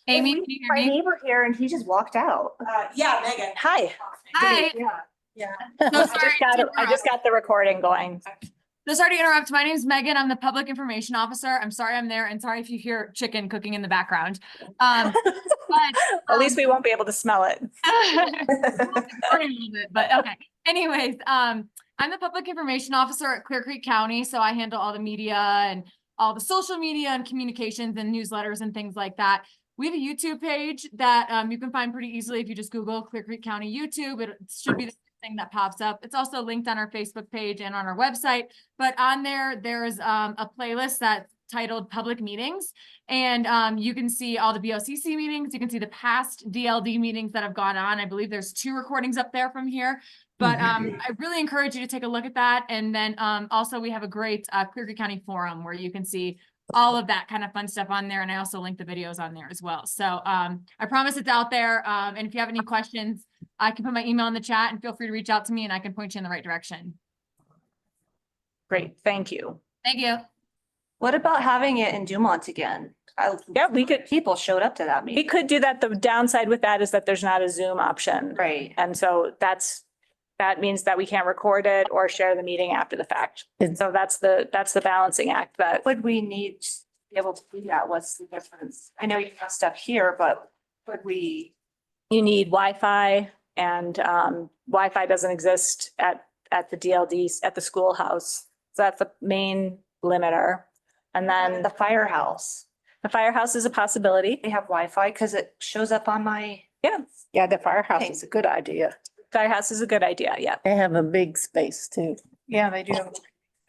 Amy, can you hear My me? neighbor here and he just walked out. Yeah, Megan. Hi. Hi. Yeah. So sorry I just got the recording going. So sorry to interrupt. My name is Megan. I'm the public information officer. I'm sorry I'm there, and sorry if you hear chicken cooking in the background. But At least we won't be able to smell it. but okay. Anyways, I'm the public information officer at Clear Creek County, so I handle all the media and all the social media and communications and newsletters and things like that. We have a YouTube page that you can find pretty easily if you just Google Clear Creek County YouTube. It should be the thing that pops up. It's also linked on our Facebook page and on our website. But on there's a playlist that's titled Public Meetings. And you can see all the BOCC meetings. You can see the past DLD meetings that have gone on. I believe there's 2 recordings up there from here. But I really encourage you to take a look at that. And then also we have a great Clear Creek County forum where you can see all of that kind of fun stuff on there. And I also link the videos on there as well. So I promise it's out there. And if you have any questions, I can put my email in the chat and feel free to reach out to me and I can point you in the right direction. Great, thank you. Thank you. What about having it in Dumont again? Yeah, we could. People showed up to that meeting. We could do that. The downside with that is that there's not a Zoom option. Right. And so that means that we can't record it or share the meeting after the fact. And so that's the balancing act that. Would we need to be able to do that? What's the difference? I know you have stuff here, but would we? You need Wi-Fi and Wi-Fi doesn't exist at the DLDs at the schoolhouse. So that's the main limiter. And then the firehouse. The firehouse is a possibility. They have Wi-Fi because it shows up on my. Yeah, the firehouse is a good idea. Firehouse is a good idea, yeah. They have a big space too. Yeah, they do have a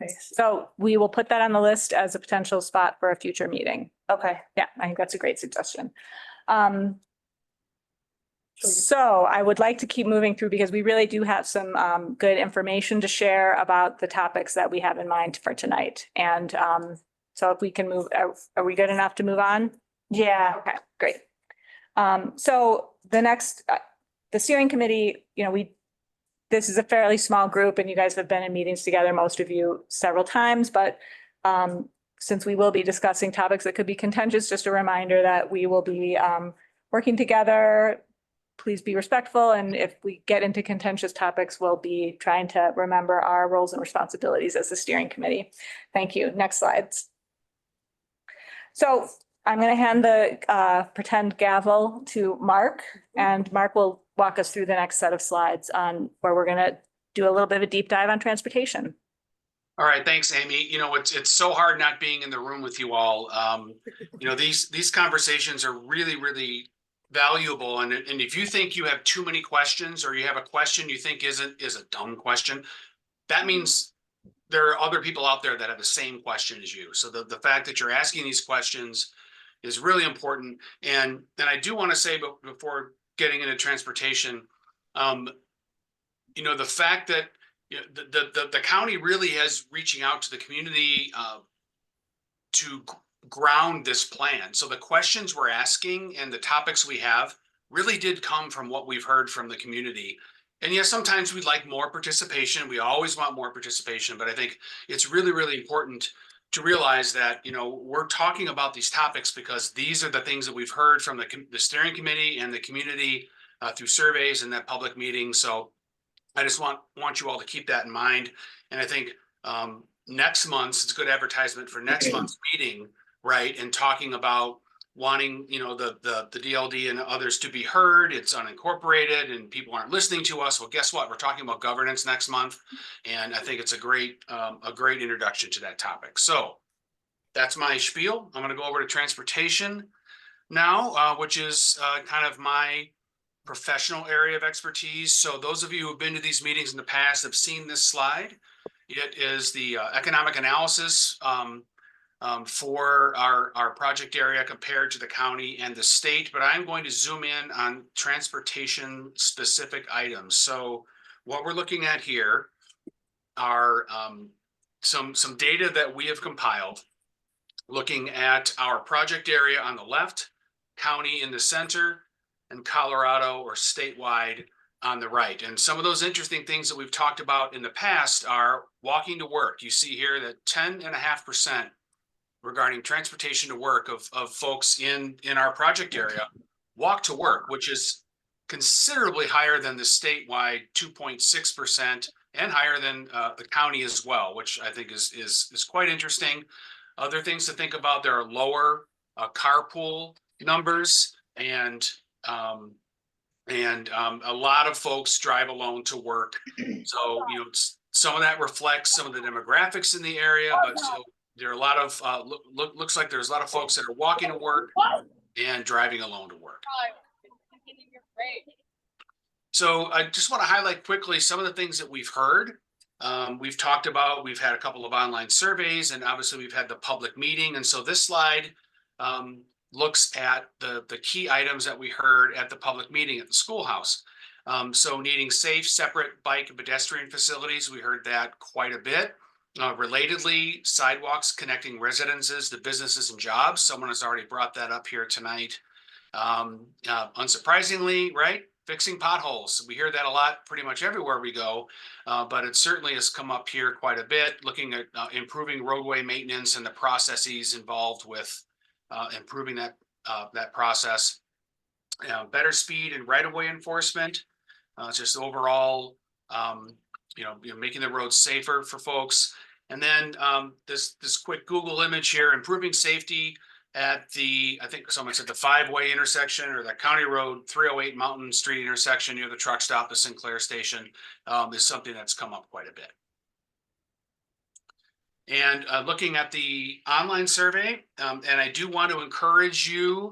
space. So we will put that on the list as a potential spot for a future meeting. Okay. Yeah, I think that's a great suggestion. So I would like to keep moving through because we really do have some good information to share about the topics that we have in mind for tonight. And so if we can move, are we good enough to move on? Yeah. Okay, great. So the next, the steering committee, you know, this is a fairly small group and you guys have been in meetings together, most of you several times, but since we will be discussing topics that could be contentious, just a reminder that we will be working together. Please be respectful. And if we get into contentious topics, we'll be trying to remember our roles and responsibilities as the steering committee. Thank you. Next slides. So I'm going to hand the pretend gavel to Mark, and Mark will walk us through the next set of slides on where we're going to do a little bit of a deep dive on transportation. All right, thanks, Amy. You know, it's so hard not being in the room with you all. You know, these conversations are really, really valuable. And if you think you have too many questions or you have a question you think is a dumb question, that means there are other people out there that have the same question as you. So the fact that you're asking these questions is really important. And then I do want to say, but before getting into transportation, you know, the fact that you know, the county really has reaching out to the community to ground this plan. So the questions we're asking and the topics we have really did come from what we've heard from the community. And yes, sometimes we'd like more participation. We always want more participation, but I think it's really, really important to realize that, you know, we're talking about these topics because these are the things that we've heard from the steering committee and the community through surveys and that public meeting. So I just want you all to keep that in mind. And I think next month's, it's good advertisement for next month's meeting, right? And talking about wanting, you know, the DLD and others to be heard. It's unincorporated and people aren't listening to us. Well, guess what? We're talking about governance next month. And I think it's a great introduction to that topic. So that's my spiel. I'm going to go over to transportation now, which is kind of my professional area of expertise. So those of you who have been to these meetings in the past have seen this slide. It is the economic analysis for our project area compared to the county and the state, but I'm going to zoom in on transportation specific items. So what we're looking at here are some data that we have compiled looking at our project area on the left, county in the center, and Colorado or statewide on the right. And some of those interesting things that we've talked about in the past are walking to work. You see here that 10.5% regarding transportation to work of folks in our project area walk to work, which is considerably higher than the statewide 2.6% and higher than the county as well, which I think is quite interesting. Other things to think about, there are lower carpool numbers and a lot of folks drive alone to work. So, you know, some of that reflects some of the demographics in the area, but so there are a lot of, looks like there's a lot of folks that are walking to work and driving alone to work. So I just want to highlight quickly some of the things that we've heard. We've talked about, we've had a couple of online surveys, and obviously we've had the public meeting. And so this slide looks at the key items that we heard at the public meeting at the schoolhouse. So needing safe, separate bike and pedestrian facilities, we heard that quite a bit. Relatedly, sidewalks connecting residences to businesses and jobs. Someone has already brought that up here tonight. Unsurprisingly, right? Fixing potholes. We hear that a lot pretty much everywhere we go, but it certainly has come up here quite a bit, looking at improving roadway maintenance and the processes involved with improving that process. Better speed and right-of-way enforcement, just overall, making the roads safer for folks. And then this quick Google image here, improving safety at I think someone said the 5-way intersection or the County Road 308 Mountain Street intersection near the truck stop, the Sinclair station, is something that's come up quite a bit. And looking at the online survey, and I do want to encourage you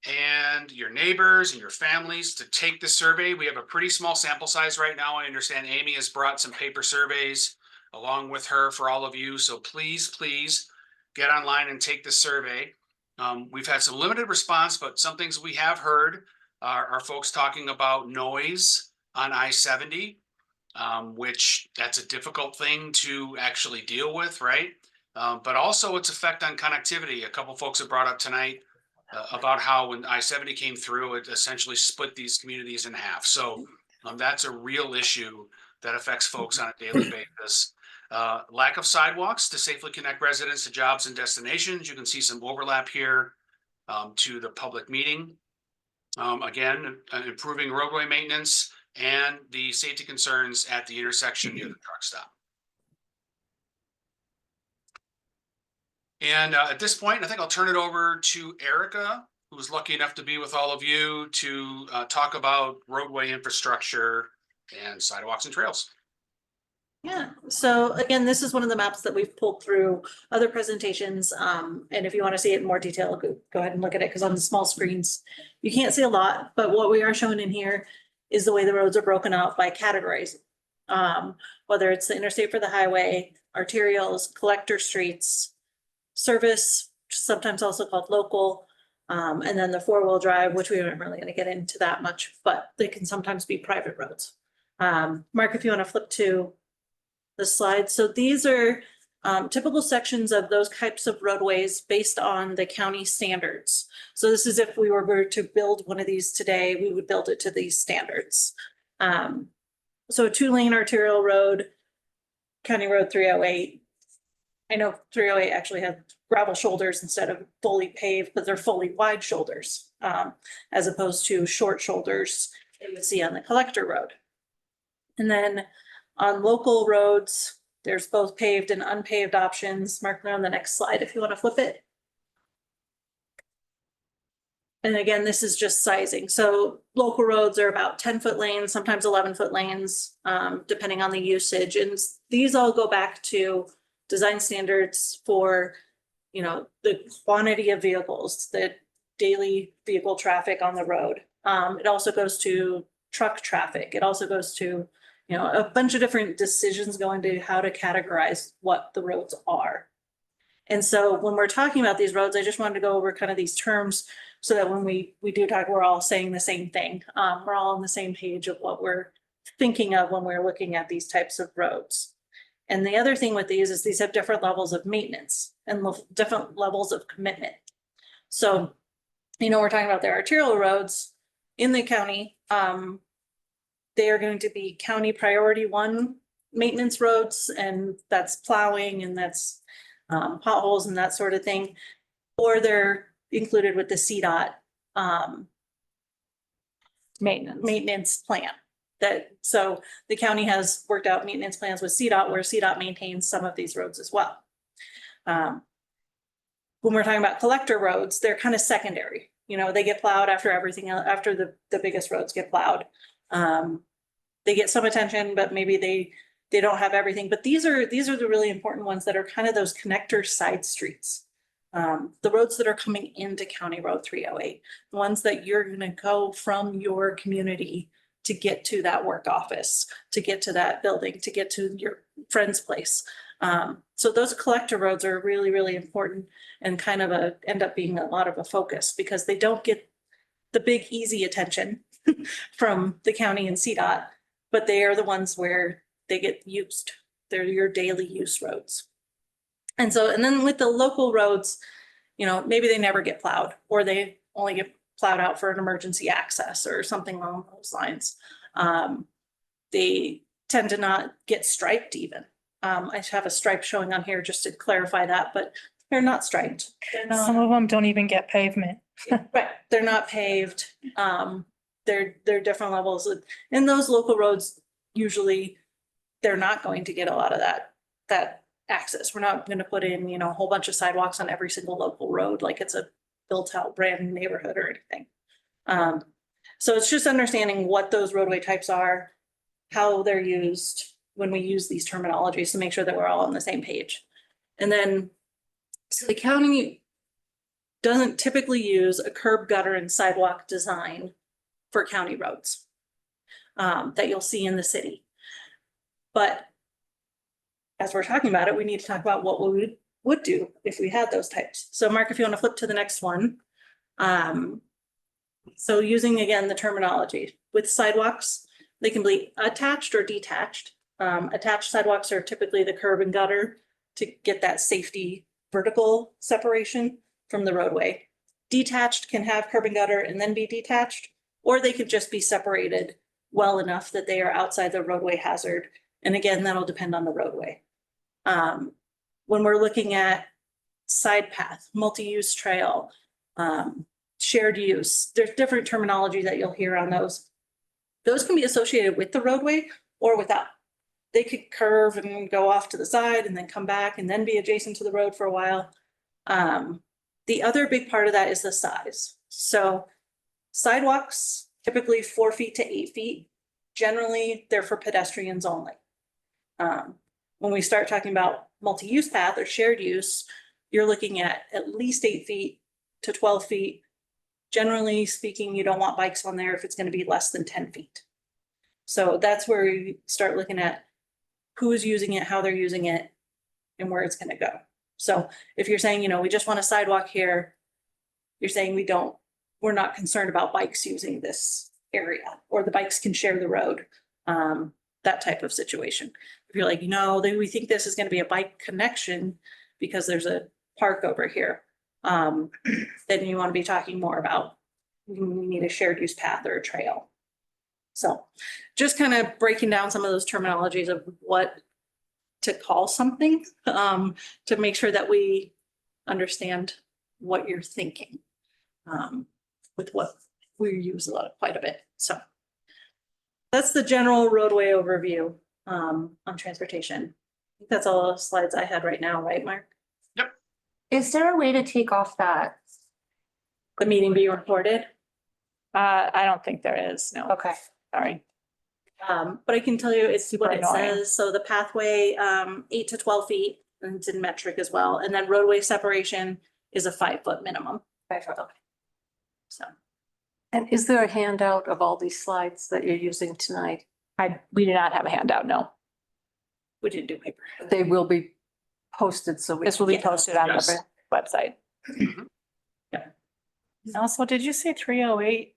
and your neighbors and your families to take the survey. We have a pretty small sample size right now. I understand Amy has brought some paper surveys along with her for all of you. So please get online and take the survey. We've had some limited response, but some things we have heard are folks talking about noise on I-70, which that's a difficult thing to actually deal with, right? But also its effect on connectivity. A couple folks have brought up tonight about how when I-70 came through, it essentially split these communities in half. So that's a real issue that affects folks on a daily basis. Lack of sidewalks to safely connect residents to jobs and destinations. You can see some overlap here to the public meeting. Again, improving roadway maintenance and the safety concerns at the intersection near the truck stop. And at this point, I think I'll turn it over to Erica, who was lucky enough to be with all of you to talk about roadway infrastructure and sidewalks and trails. Yeah, so again, this is one of the maps that we've pulled through other presentations. And if you want to see it in more detail, go ahead and look at it, because on the small screens, you can't see a lot, but what we are showing in here is the way the roads are broken out by categories. Whether it's the interstate for the highway, arterials, collector streets, service, sometimes also called local, and then the 4-wheel drive, which we aren't really going to get into that much, but they can sometimes be private roads. Mark, if you want to flip to the slide. So these are typical sections of those types of roadways based on the county standards. So this is if we were to build one of these today, we would build it to these standards. So a 2-lane arterial road, County Road 308. I know 308 actually have gravel shoulders instead of fully paved, but they're fully wide shoulders, as opposed to short shoulders that you would see on the collector road. And then on local roads, there's both paved and unpaved options. Mark, on the next slide if you want to flip it. And again, this is just sizing. So local roads are about 10-foot lanes, sometimes 11-foot lanes, depending on the usage. And these all go back to design standards for, the quantity of vehicles, the daily vehicle traffic on the road. It also goes to truck traffic. It also goes to, a bunch of different decisions going to how to categorize what the roads are. And so when we're talking about these roads, I just wanted to go over kind of these terms so that when we do talk, we're all saying the same thing. We're all on the same page of what we're thinking of when we're looking at these types of roads. And the other thing with these is these have different levels of maintenance and different levels of commitment. So, we're talking about the arterial roads in the county. They are going to be county priority 1 maintenance roads, and that's plowing and that's potholes and that sort of thing, or they're included with the CDOT, maintenance plan. So the county has worked out maintenance plans with CDOT where CDOT maintains some of these roads as well. When we're talking about collector roads, they're kind of secondary. You know, they get plowed after everything else, after the biggest roads get plowed. They get some attention, but maybe they don't have everything. But these are the really important ones that are kind of those connector side streets. The roads that are coming into County Road 308, the ones that you're going to go from your community to get to that work office, to get to that building, to get to your friend's place. So those collector roads are really, really important and kind of end up being a lot of a focus because they don't get the big, easy attention from the county and CDOT, but they are the ones where they get used. They're your daily use roads. And then with the local roads, you know, maybe they never get plowed or they only get plowed out for an emergency access or something along those lines. They tend to not get striped even. I have a stripe showing on here just to clarify that, but they're not striped. Some of them don't even get pavement. Right, they're not paved. They're different levels. And those local roads, usually they're not going to get a lot of that access. We're not going to put in, you know, a whole bunch of sidewalks on every single local road like it's a built out brand new neighborhood or anything. So it's just understanding what those roadway types are, how they're used when we use these terminologies to make sure that we're all on the same page. And then, so the county doesn't typically use a curb, gutter, and sidewalk design for county roads that you'll see in the city. But as we're talking about it, we need to talk about what we would do if we had those types. So Mark, if you want to flip to the next one. So using again the terminology with sidewalks, they can be attached or detached. Attached sidewalks are typically the curb and gutter to get that safety vertical separation from the roadway. Detached can have curb and gutter and then be detached, or they could just be separated well enough that they are outside the roadway hazard. And again, that'll depend on the roadway. When we're looking at side path, multi-use trail, shared use, there's different terminology that you'll hear on those. Those can be associated with the roadway or without. They could curve and go off to the side and then come back and then be adjacent to the road for a while. The other big part of that is the size. So sidewalks, typically 4 feet to 8 feet. Generally, they're for pedestrians only. When we start talking about multi-use path or shared use, you're looking at least 8 feet to 12 feet. Generally speaking, you don't want bikes on there if it's going to be less than 10 feet. So that's where you start looking at who's using it, how they're using it, and where it's going to go. So if you're saying, you know, we just want a sidewalk here, you're saying we're not concerned about bikes using this area, or the bikes can share the road, that type of situation. If you're like, you know, we think this is going to be a bike connection because there's a park over here, then you want to be talking more about we need a shared use path or a trail. So just kind of breaking down some of those terminologies of what to call something, to make sure that we understand what you're thinking, with what we use quite a bit. So that's the general roadway overview on transportation. I think that's all the slides I had right now, right, Mark? Is there a way to take off that? The meeting being recorded. I don't think there is, no. Okay. Sorry. But I can tell you it's Super what it annoying. says. So the pathway, 8 to 12 feet, and it's in metric as well. And then roadway separation is a 5 foot minimum. 5 foot. So And is there a handout of all these slides that you're using tonight? We do not have a handout, no. we didn't do paper. They will be posted, so. This will be posted on Yes. the website. Also, did you say 308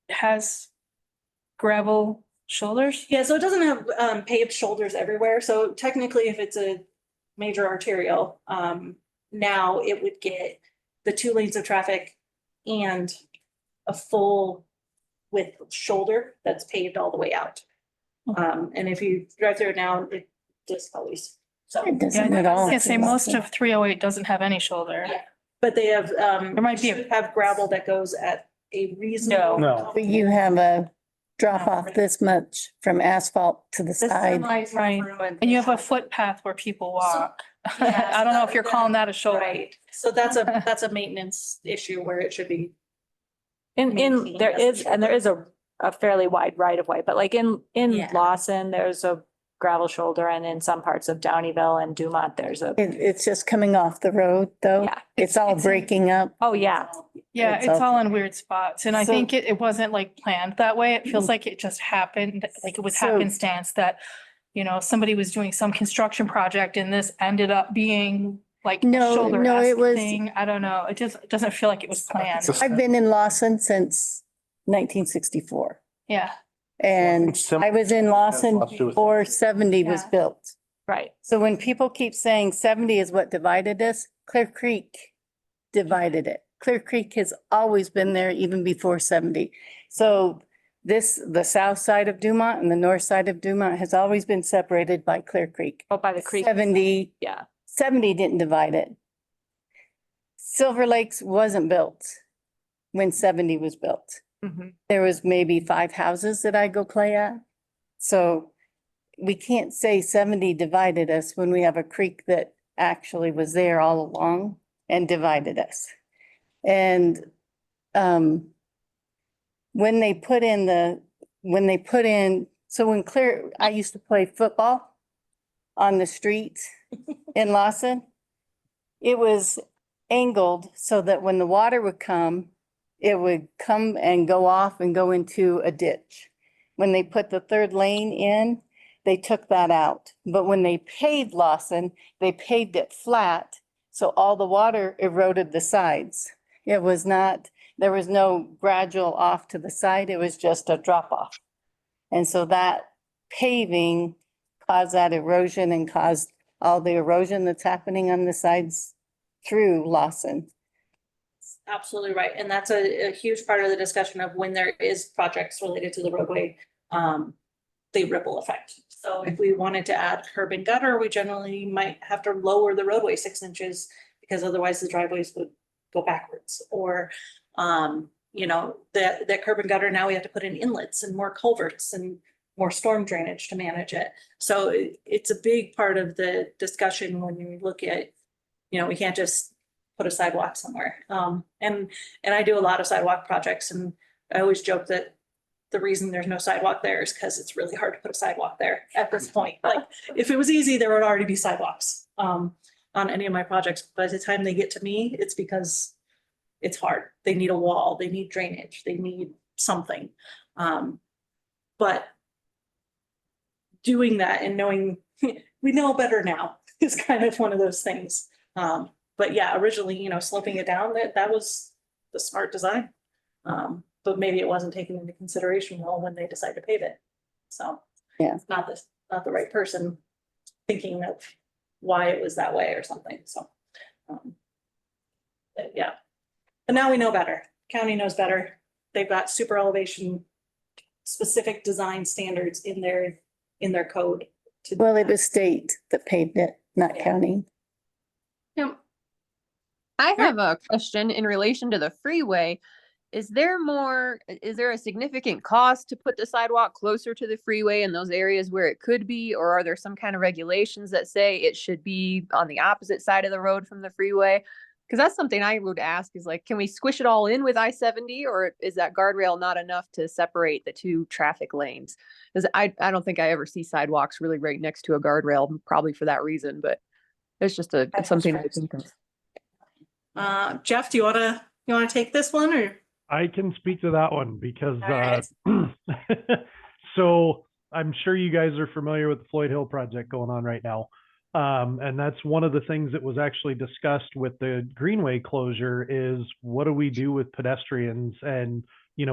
has gravel shoulders? Yeah, so it doesn't have paved shoulders everywhere. So technically, if it's a major arterial, now it would get the 2 lanes of traffic and a full width shoulder that's paved all the way out. And if you drive through it now, it just always So, It Yeah, doesn't I at all. was gonna say most of 308 doesn't have any shoulder. Yeah. but they have, There might be a- should have gravel that goes at a reasonable. No. But you have a drop off this much from asphalt to the The side. semis go Right. through And you have a footpath where people walk. Yeah, I don't know if so you're that- calling that a shoulder. Right, so that's a maintenance issue where it should be. In, Maintaining there as is, it and there is a fairly wide right of way, but like in Yeah. Lawson, there's a gravel shoulder, and in some parts of Downeyville and Dumont, there's a, It's just coming off the road though. yeah. It's all in- breaking up. Oh, yeah. Yeah, It's it's all- all in weird spots. And I So- think it wasn't like planned that way. It feels like it just happened, like it was So- happenstance that, somebody was doing some construction project and this ended up being like a No, shoulder no, it was- thing. I don't know. It just doesn't feel like it was planned. I've been in Lawson since 1964. Yeah. And I was in Lawson Has lots to do with- before 70 was Yeah. built. Right. So when people keep saying 70 is what divided us, Clear Creek divided it. Clear Creek has always been there even before 70. So the south side of Dumont and the north side of Dumont has always been separated by Clear Creek. Oh, by the creek. 70 Yeah. 70 didn't divide it. Silver Lakes wasn't built when 70 was built. Mhm. There was maybe 5 houses that I go play at. So we can't say 70 divided us when we have a creek that actually was there all along and divided us. And when they put in, so when I used to play football on the street in Lawson. It was angled so that when the water would come, it would come and go off and go into a ditch. When they put the third lane in, they took that out. But when they paved Lawson, they paved it flat, so all the water eroded the sides. It was not, there was no gradual off to the side, it was just a drop off. And so that paving caused that erosion and caused all the erosion that's happening on the sides through Lawson. Absolutely right, and that's a huge part of the discussion of when there is projects related to the roadway, the ripple effect. So if we wanted to add curb and gutter, we generally might have to lower the roadway 6 inches because otherwise the driveways would go backwards. Or, that curb and gutter, now we have to put in inlets and more culverts and more storm drainage to manage it. So it's a big part of the discussion when you look at, we can't just put a sidewalk somewhere. And I do a lot of sidewalk projects, and I always joke that the reason there's no sidewalk there is because it's really hard to put a sidewalk there at this point. Like, if it was easy, there would already be sidewalks on any of my projects. By the time they get to me, it's because it's hard. They need a wall, they need drainage, they need something. But doing that and knowing, we know better now is kind of one of those things. But yeah, originally, sloping it down, that was the smart design. But maybe it wasn't taken into consideration well when they decided to pave it. So. Yeah. It's not the right person thinking of why it was that way or something, so. But yeah, but now we know better. County knows better. They've got super elevation specific design standards in their code. Well, it was state that paved it, not county. I have a question in relation to the freeway. Is there a significant cost to put the sidewalk closer to the freeway in those areas where it could be? Or are there some kind of regulations that say it should be on the opposite side of the road from the freeway? Because that's something I would ask is like, can we squish it all in with I-70, or is that guardrail not enough to separate the two traffic lanes? Because I don't think I ever see sidewalks really right next to a guardrail, probably for that reason, but it's just something I think of. Jeff, do you wanna take this one, or? I can speak to that one because, All so I'm sure you guys are familiar with the Floyd Hill project going on right now. And that's one of the things that was actually discussed with the Greenway closure is what do we do with pedestrians and,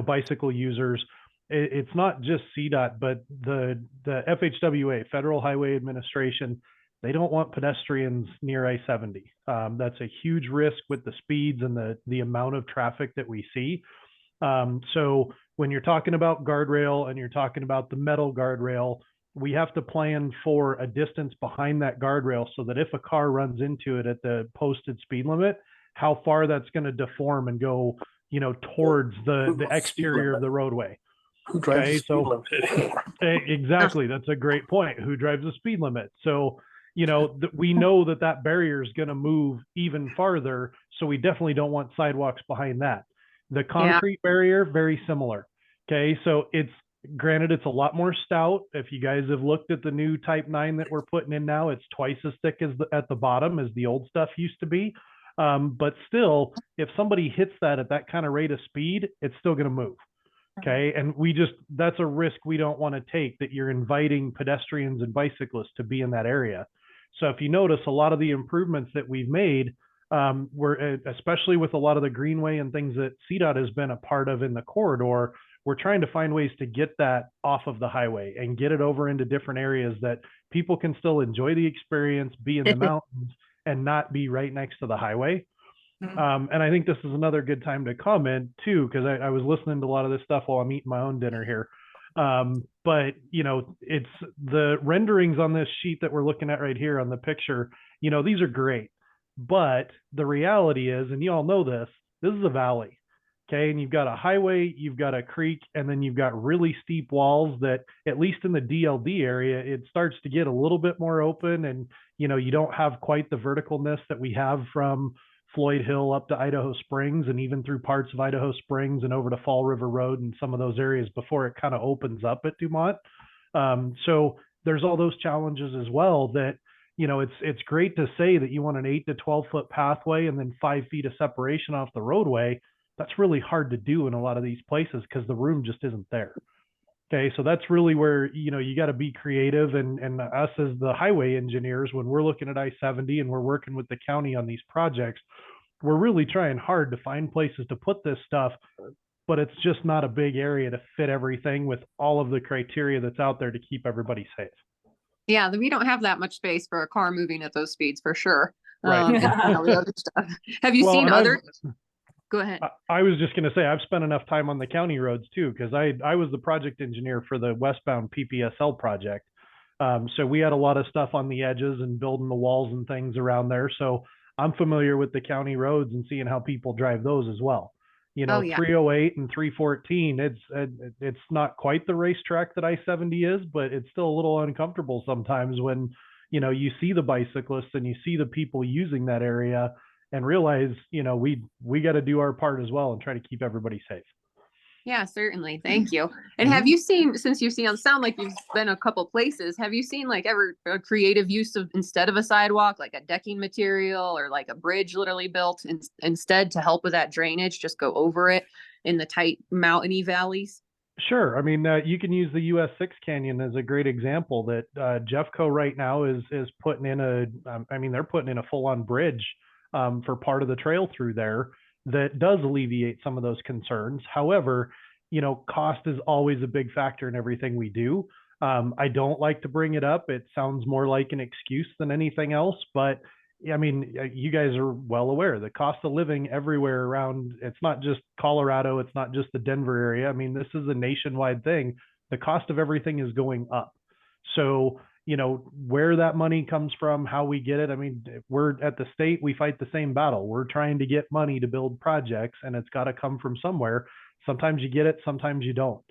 bicycle users? It's not just CDOT, but the FHWA, Federal Highway Administration, they don't want pedestrians near I-70. That's a huge risk with the speeds and the amount of traffic that we see. So when you're talking about guardrail and you're talking about the metal guardrail, we have to plan for a distance behind that guardrail so that if a car runs into it at the posted speed limit, how far that's going to deform and go, towards the exterior of the roadway. Who drives Okay, the speed limit? Exactly. That's a great point. Who drives the speed limit? So, we know that barrier is going to move even farther. So we definitely don't want sidewalks behind that. The concrete barrier, very similar. Okay, so granted, it's a lot more stout. If you guys have looked at the new Type 9 that we're putting in now, it's twice as thick as at the bottom as the old stuff used to be. But still, if somebody hits that at that kind of rate of speed, it's still going to move. Okay. And that's a risk we don't want to take, that you're inviting pedestrians and bicyclists to be in that area. So if you notice, a lot of the improvements that we've made, were especially with a lot of the greenway and things that CDOT has been a part of in the corridor, we're trying to find ways to get that off of the highway and get it over into different areas that people can still enjoy the experience, be in the mountains, and not be right next to the highway. And I think this is another good time to comment too, because I was listening to a lot of this stuff while I'm eating my own dinner here. But it's the renderings on this sheet that we're looking at right here on the picture, these are great. But the reality is, and you all know this is a valley. Okay. And you've got a highway, you've got a creek, and then you've got really steep walls that, at least in the DLD area, it starts to get a little bit more open. And, you don't have quite the verticalness that we have from Floyd Hill up to Idaho Springs, and even through parts of Idaho Springs and over to Fall River Road and some of those areas before it kind of opens up at Dumont. So there's all those challenges as well that, it's great to say that you want an 8 to 12 foot pathway and then 5 feet of separation off the roadway. That's really hard to do in a lot of these places because the room just isn't there. Okay, so that's really where, you got to be creative, and us as the highway engineers, when we're looking at I-70 and we're working with the county on these projects, we're really trying hard to find places to put this stuff, but it's just not a big area to fit everything with all of the criteria that's out there to keep everybody safe. Yeah, we don't have that much space for a car moving at those speeds for sure. Right. And all the other stuff. Have you Well, seen and other? Go ahead. I was just going to say, I've spent enough time on the county roads too, because I was the project engineer for the westbound PPSL project. So we had a lot of stuff on the edges and building the walls and things around there. So I'm familiar with the county roads and seeing how people drive those as well. Oh, yeah. 308 and 314, it's not quite the racetrack that I-70 is, but it's still a little uncomfortable sometimes when, you see the bicyclists and you see the people using that area, and realize, we got to do our part as well and try to keep everybody safe. Yeah, certainly. Thank you. And have you seen, since you've seen, sound like you've been a couple places, have you seen like ever a creative use of, instead of a sidewalk, like a decking material or like a bridge literally built instead to help with that drainage, just go over it in the tight mountainy valleys? Sure. I mean, you can use the US 6 Canyon as a great example that Jeffco right now is putting in they're putting in a full-on bridge for part of the trail through there that does alleviate some of those concerns. However, cost is always a big factor in everything we do. I don't like to bring it up. It sounds more like an excuse than anything else, but I mean, you guys are well aware the cost of living everywhere around, it's not just Colorado, it's not just the Denver area. I mean, this is a nationwide thing. The cost of everything is going up. So, where that money comes from, how we get it. I mean, we're at the state, we fight the same battle. We're trying to get money to build projects, and it's got to come from somewhere. Sometimes you get it, sometimes you don't.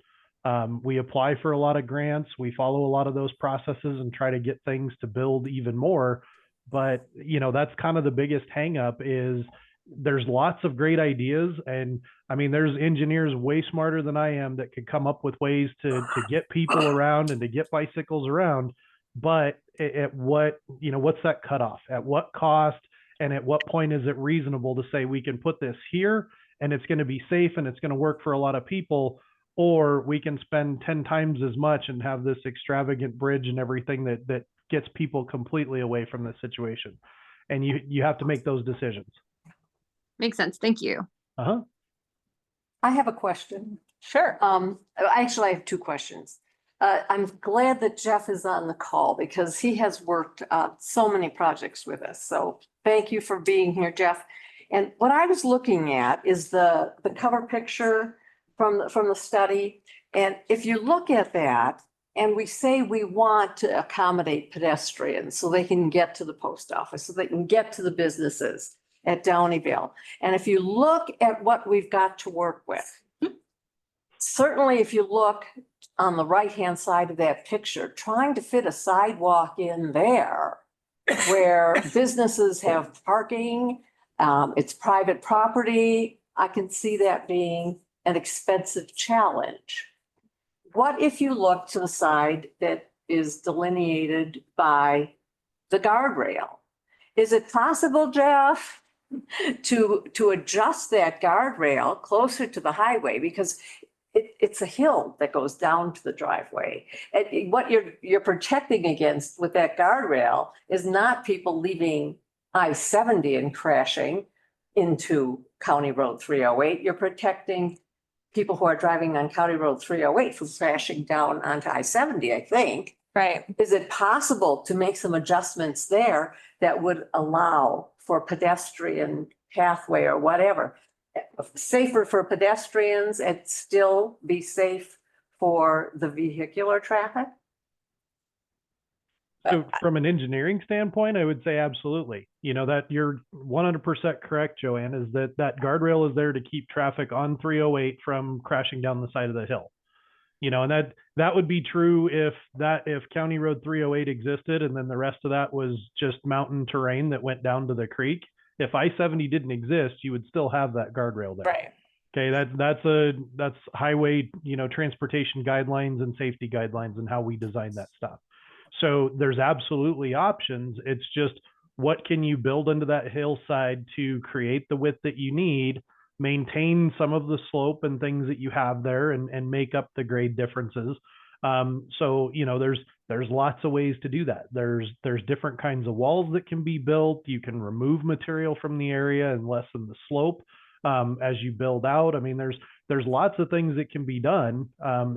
We apply for a lot of grants. We follow a lot of those processes and try to get things to build even more. But, that's kind of the biggest hang up is there's lots of great ideas. And I mean, there's engineers way smarter than I am that could come up with ways to get people around and to get bicycles around. But at what, what's that cutoff? At what cost? And at what point is it reasonable to say we can put this here and it's going to be safe and it's going to work for a lot of people, or we can spend 10 times as much and have this extravagant bridge and everything that gets people completely away from the situation. And you have to make those decisions. Makes sense. Thank you. Uh-huh. I have a question. Sure. Actually, I have two questions. I'm glad that Jeff is on the call because he has worked so many projects with us. So thank you for being here, Jeff. And what I was looking at is the cover picture from the study. And if you look at that, and we say we want to accommodate pedestrians so they can get to the post office, so they can get to the businesses at Downeyville. And if you look at what we've got to work with, certainly if you look on the right-hand side of that picture, trying to fit a sidewalk in there where businesses have parking, it's private property, I can see that being an expensive challenge. What if you look to the side that is delineated by the guardrail? Is it possible, Jeff, to adjust that guardrail closer to the highway? Because it's a hill that goes down to the driveway. And what you're protecting against with that guardrail is not people leaving I-70 and crashing into County Road 308. You're protecting people who are driving on County Road 308 from crashing down onto I-70, I think. Right. Is it possible to make some adjustments there that would allow for pedestrian pathway or whatever? Safer for pedestrians and still be safe for the vehicular traffic? So from an engineering standpoint, I would say absolutely. You know, that you're 100% correct, Joanne, is that that guardrail is there to keep traffic on 308 from crashing down the side of the hill. You know, and that would be true if County Road 308 existed and then the rest of that was just mountain terrain that went down to the creek. If I-70 didn't exist, you would still have that guardrail there. Right. Okay, that's highway, you know, transportation guidelines and safety guidelines and how we design that stuff. So there's absolutely options. It's just what can you build into that hillside to create the width that you need, maintain some of the slope and things that you have there, and make up the grade differences. So, you know, there's lots of ways to do that. There's different kinds of walls that can be built. You can remove material from the area and lessen the slope as you build out. I mean, there's lots of things that can be done.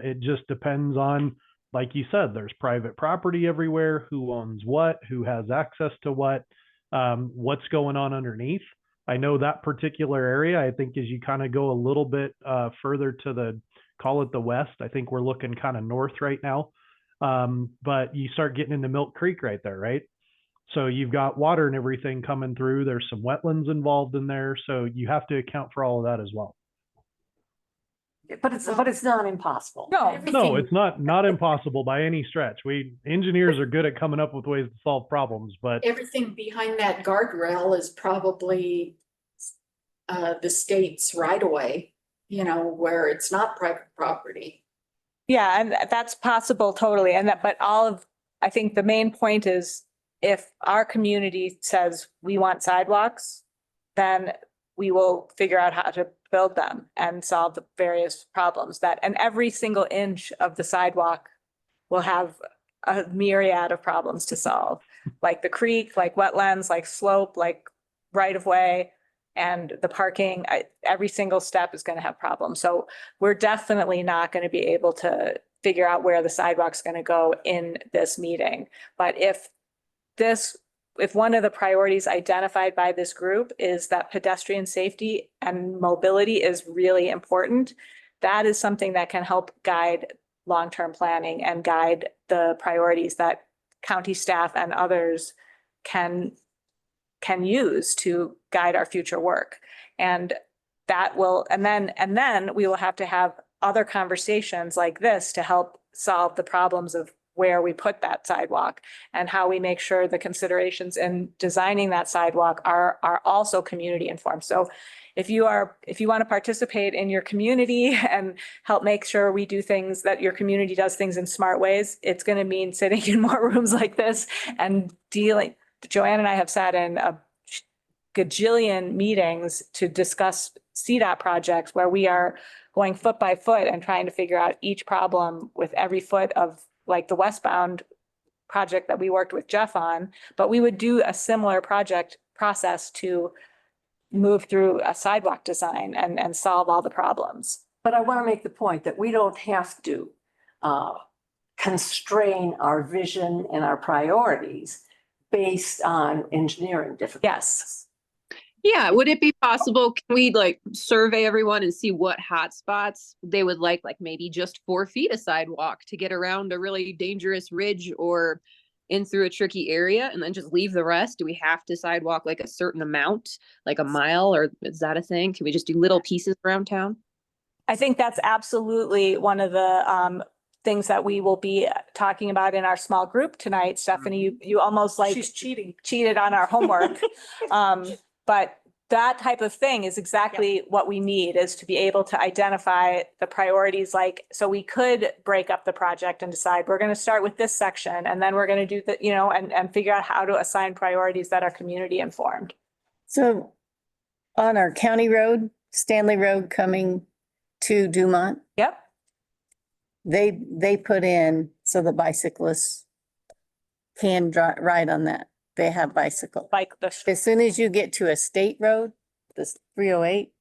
It just depends on, like you said, there's private property everywhere, who owns what, who has access to what, what's going on underneath. I know that particular area, I think as you kind of go a little bit further to call it the west, I think we're looking kind of north right now. But you start getting into Milk Creek right there, right? So you've got water and everything coming through. There's some wetlands involved in there. So you have to account for all of that as well. But it's not impossible. No, it's not impossible by any stretch. Engineers are good at coming up with ways to solve problems, but everything behind that guardrail is probably the state's right of way, you know, where it's not private property. Yeah, and that's possible totally. But I think the main point is if our community says we want sidewalks, then we will figure out how to build them and solve the various problems and every single inch of the sidewalk will have a myriad of problems to solve, like the creek, like wetlands, like slope, like right of way, and the parking. Every single step is going to have problems. So we're definitely not going to be able to figure out where the sidewalk's going to go in this meeting. But if one of the priorities identified by this group is that pedestrian safety and mobility is really important, that is something that can help guide long-term planning and guide the priorities that county staff and others can use to guide our future work. And then we will have to have other conversations like this to help solve the problems of where we put that sidewalk and how we make sure the considerations in designing that sidewalk are also community informed. So if you want to participate in your community and help make sure we do things, that your community does things in smart ways, it's going to mean sitting in more rooms like this and dealing. Joanne and I have sat in a gajillion meetings to discuss CDOT projects where we are going foot by foot and trying to figure out each problem with every foot of, like the westbound project that we worked with Jeff on, but we would do a similar project process to move through a sidewalk design and solve all the problems. But I want to make the point that we don't have to constrain our vision and our priorities based on engineering difficulties. Yes. Yeah, would it be possible, can we like survey everyone and see what hot spots they would like maybe just 4 feet of sidewalk to get around a really dangerous ridge or in through a tricky area and then just leave the rest? Do we have to sidewalk like a certain amount, like a mile, or is that a thing? Can we just do little pieces around town? I think that's absolutely one of the things that we will be talking about in our small group tonight. Stephanie, you almost like She's cheating. cheated on our homework. But that type of thing is exactly what we need, is to be able to identify the priorities. Like, so we could break up the project and decide we're going to start with this section and then we're going to do the, you know, and figure out how to assign priorities that are community informed. So on our county road, Stanley Road coming to Dumont, Yep. they put in so the bicyclists can ride on that. They have bicycle. Like the, As soon as you get to a state road, this 308,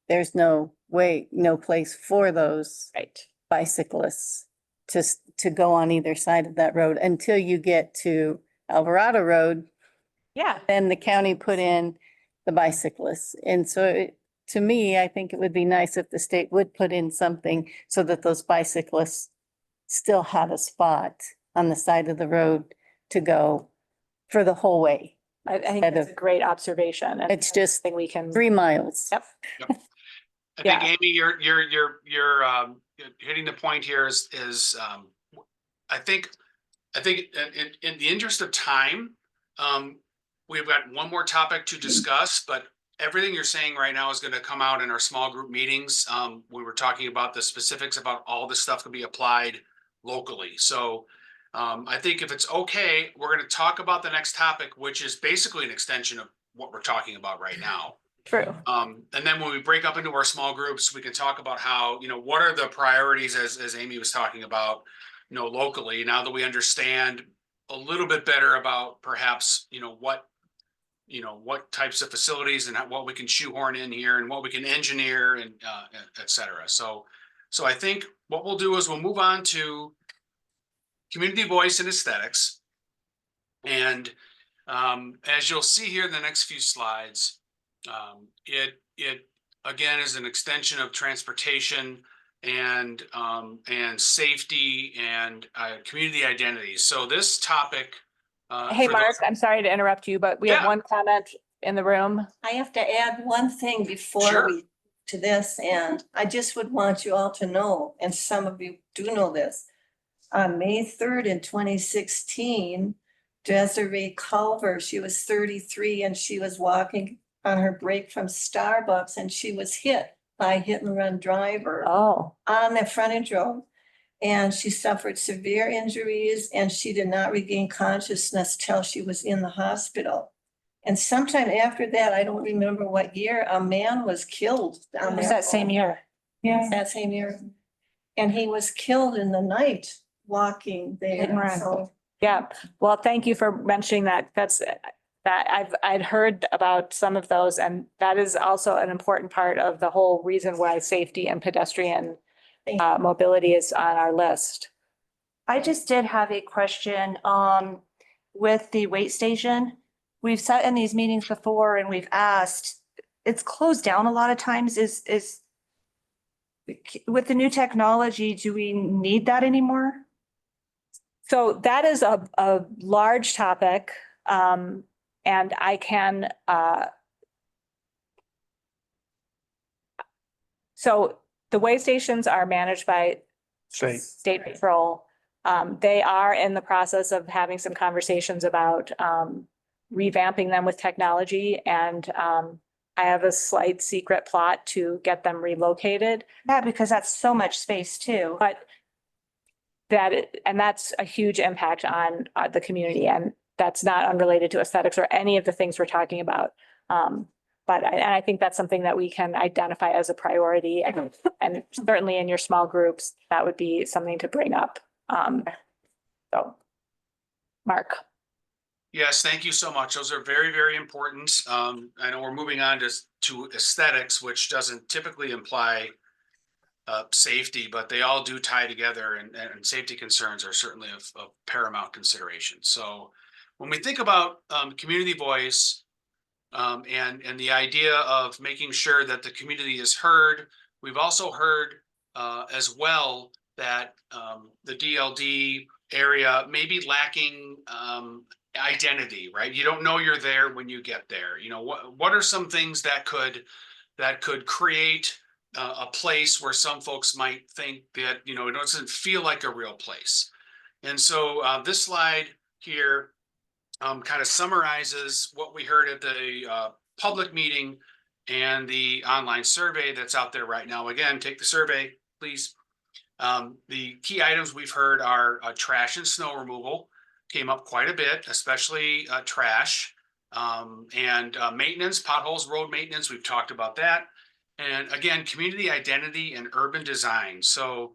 there's no way, no place for those right. bicyclists to go on either side of that road until you get to Alvarado Road. Yeah. Then the county put in the bicyclists. And so to me, I think it would be nice if the state would put in something so that those bicyclists still had a spot on the side of the road to go for the whole way. I think that's a great observation. And It's just thing we can. 3 miles. Yep. I think, Yeah. Amy, you're hitting the point here is I think in the interest of time, we've got one more topic to discuss, but everything you're saying right now is going to come out in our small group meetings. We were talking about the specifics about all this stuff can be applied locally. So I think if it's okay, we're going to talk about the next topic, which is basically an extension of what we're talking about right now. True. And then when we break up into our small groups, we can talk about how, you know, what are the priorities as Amy was talking about, you know, locally, now that we understand a little bit better about perhaps, you know, what types of facilities and what we can shoehorn in here and what we can engineer and et cetera. So I think what we'll do is we'll move on to community voice and aesthetics. And as you'll see here in the next few slides, it again is an extension of transportation and safety and community identity. So this topic. Hey, Mark, I'm sorry to interrupt you, but we have one comment in the room. I have to add one thing before Sure. we to this, and I just would want you all to know, and some of you do know this. On May 3rd in 2016, Desiree Culver, she was 33 and she was walking on her break from Starbucks and she was hit by a hit and run driver Oh. on the frontage road. And she suffered severe injuries and she did not regain consciousness till she was in the hospital. And sometime after that, I don't remember what year, a man was killed down Was there. that same year? Yeah. That same year. And he was killed in the night walking Hit and there. run. So Yeah. Well, thank you for mentioning that. I'd heard about some of those, and that is also an important part of the whole reason why safety and pedestrian mobility is on our list. I just did have a question, with the weight station. We've sat in these meetings before and we've asked, it's closed down a lot of times. Is with the new technology, do we need that anymore? So that is a large topic, and I can, so the way stations are managed by state patrol. They are in the process of having some conversations about revamping them with technology, and I have a slight secret plot to get them relocated. Yeah, because that's so much space too. But that's a huge impact on the community, and that's not unrelated to aesthetics or any of the things we're talking about. But I think that's something that we can identify as a priority, and certainly in your small groups, that would be something to bring up. So, Mark. Yes, thank you so much. Those are very, very important. I know we're moving on to aesthetics, which doesn't typically imply safety, but they all do tie together, and safety concerns are certainly of paramount consideration. So when we think about community voice, and the idea of making sure that the community is heard. We've also heard as well that the DLD area may be lacking identity, right? You don't know you're there when you get there. You know, what are some things that could create a place where some folks might think that, you know, it doesn't feel like a real place. And so this slide here kind of summarizes what we heard at the public meeting and the online survey that's out there right now. Again, take the survey, please. The key items we've heard are trash and snow removal came up quite a bit, especially trash, and maintenance, potholes, road maintenance. We've talked about that. And again, community identity and urban design. So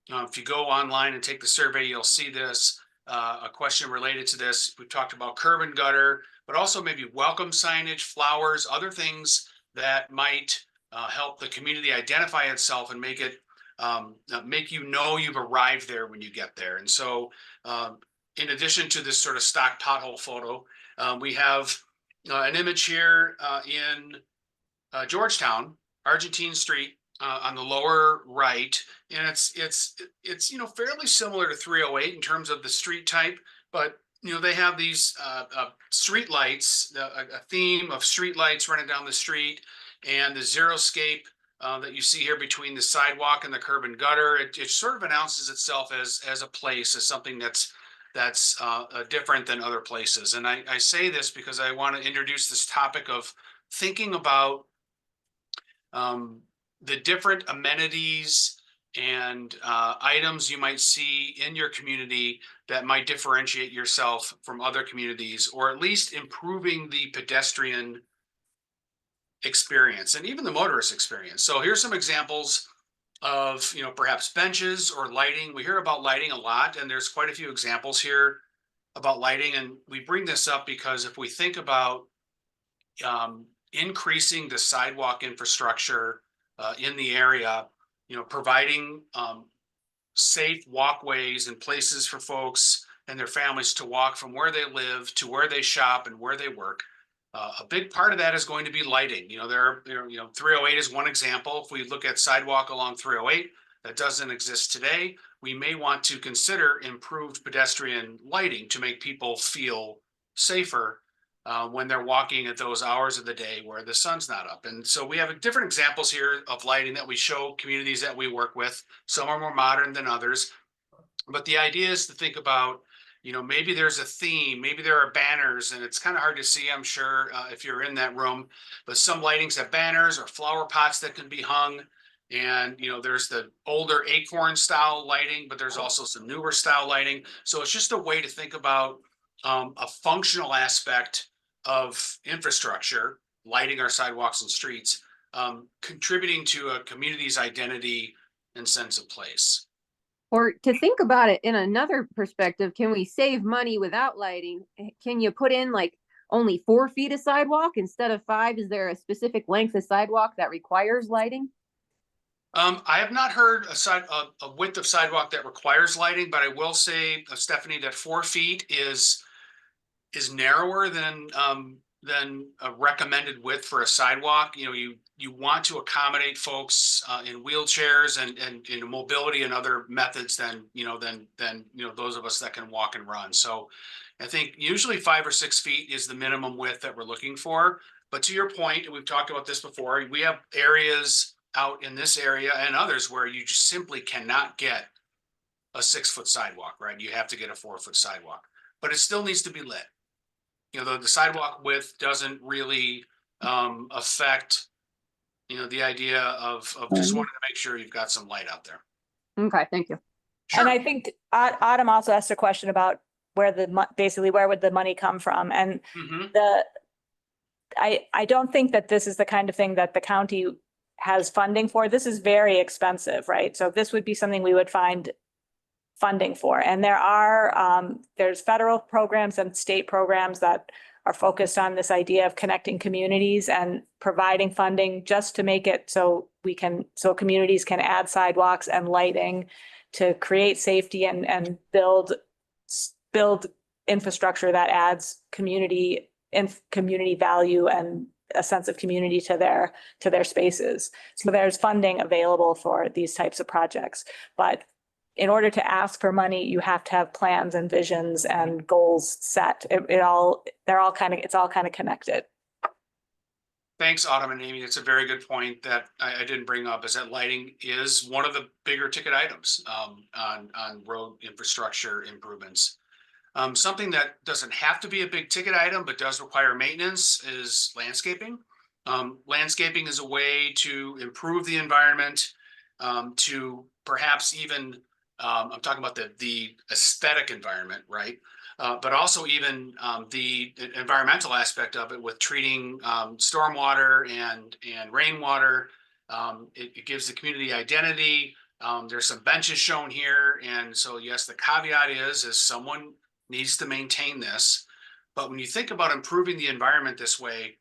if you go online and take the survey, you'll see this, a question related to this. We've talked about curb and gutter, but also maybe welcome signage, flowers, other things that might help the community identify itself and make it make you know you've arrived there when you get there. And so in addition to this sort of stock pothole photo, we have an image here in Georgetown, Argentine Street on the lower right. And it's you know, fairly similar to 308 in terms of the street type, but you know, they have these street lights, a theme of street lights running down the street, and the xeriscape that you see here between the sidewalk and the curb and gutter. It sort of announces itself as a place, as something that's different than other places. And I say this because I want to introduce this topic of thinking about the different amenities and items you might see in your community that might differentiate yourself from other communities, or at least improving the pedestrian experience and even the motorist experience. So here's some examples of, you know, perhaps benches or lighting. We hear about lighting a lot, and there's quite a few examples here about lighting. And we bring this up because if we think about increasing the sidewalk infrastructure in the area, you know, providing safe walkways and places for folks and their families to walk from where they live to where they shop and where they work. A big part of that is going to be lighting. You know, you know, 308 is one example. If we look at sidewalk along 308, that doesn't exist today. We may want to consider improved pedestrian lighting to make people feel safer when they're walking at those hours of the day where the sun's not up. And so we have different examples here of lighting that we show communities that we work with. Some are more modern than others, but the idea is to think about, you know, maybe there's a theme, maybe there are banners, and it's kind of hard to see, I'm sure, if you're in that room, but some lightings have banners or flower pots that can be hung. And, you know, there's the older acorn style lighting, but there's also some newer style lighting. So it's just a way to think about a functional aspect of infrastructure, lighting our sidewalks and streets, contributing to a community's identity and sense of place. Or to think about it in another perspective, can we save money without lighting? Can you put in like only 4 feet of sidewalk instead of 5? Is there a specific length of sidewalk that requires lighting? I have not heard a width of sidewalk that requires lighting, but I will say, Stephanie, that 4 feet is narrower than a recommended width for a sidewalk. You know, you want to accommodate folks in wheelchairs and in mobility and other methods than those of us that can walk and run. So I think usually 5 or 6 feet is the minimum width that we're looking for. But to your point, and we've talked about this before, we have areas out in this area and others where you just simply cannot get a 6-foot sidewalk, right? You have to get a 4-foot sidewalk, but it still needs to be lit. You know, the sidewalk width doesn't really affect, you know, the idea of just wanting to make sure you've got some light out there. Okay, thank you. Sure. And I think Autumn also asked a question about basically where would the money come from? And I don't think that this is the kind of thing that the county has funding for. This is very expensive, right? So this would be something we would find funding for. And there's federal programs and state programs that are focused on this idea of connecting communities and providing funding just to make it so communities can add sidewalks and lighting to create safety and build infrastructure that adds community community value and a sense of community to their spaces. So there's funding available for these types of projects. But in order to ask for money, you have to have plans and visions and goals set. It's all kind of connected. Thanks, Autumn and Amy. It's a very good point that I didn't bring up, is that lighting is one of the bigger ticket items on road infrastructure improvements. Something that doesn't have to be a big ticket item, but does require maintenance is landscaping. Landscaping is a way to improve the environment, to perhaps even, I'm talking about the aesthetic environment, right? But also even the environmental aspect of it with treating stormwater and rainwater. It gives the community identity. There's some benches shown here. And so, yes, the caveat is someone needs to maintain this. But when you think about improving the environment this way,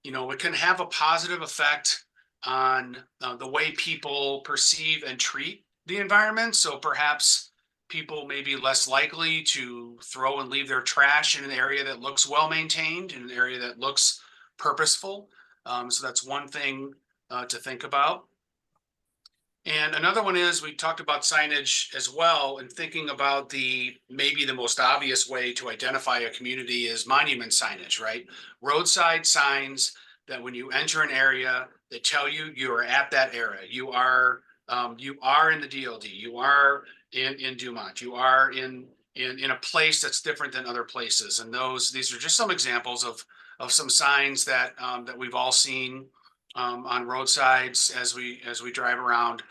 you know, it can have a positive effect on the way people perceive and treat the environment. So perhaps people may be less likely to throw and leave their trash in an area that looks well maintained, in an area that looks purposeful. So that's one thing to think about. And another one is, we talked about signage as well, and thinking about maybe the most obvious way to identify a community is monument signage, right? Roadside signs that when you enter an area, they tell you you are at that area. You are in the DLD. You are in Dumont. You are in a place that's different than other places. And these are just some examples of some signs that we've all seen on roadsides as we drive around,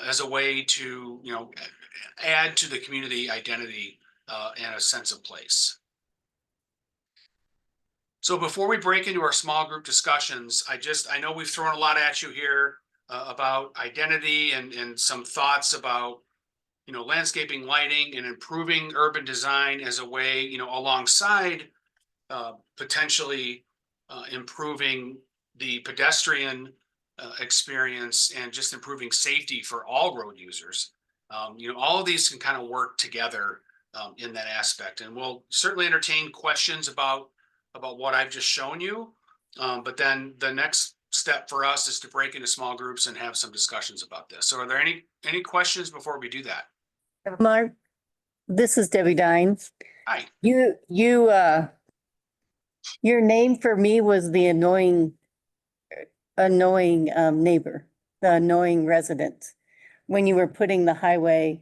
as a way to, you know, add to the community identity and a sense of place. So before we break into our small group discussions, I know we've thrown a lot at you here about identity and some thoughts about, you know, landscaping, lighting, and improving urban design as a way, you know, alongside potentially improving the pedestrian experience and just improving safety for all road users. You know, all of these can kind of work together in that aspect, and we'll certainly entertain questions about what I've just shown you. But then the next step for us is to break into small groups and have some discussions about this. So are there any questions before we do that? Mark, this is Debbie Dines. Hi. Your name for me was the annoying neighbor, the annoying resident, when you were putting the highway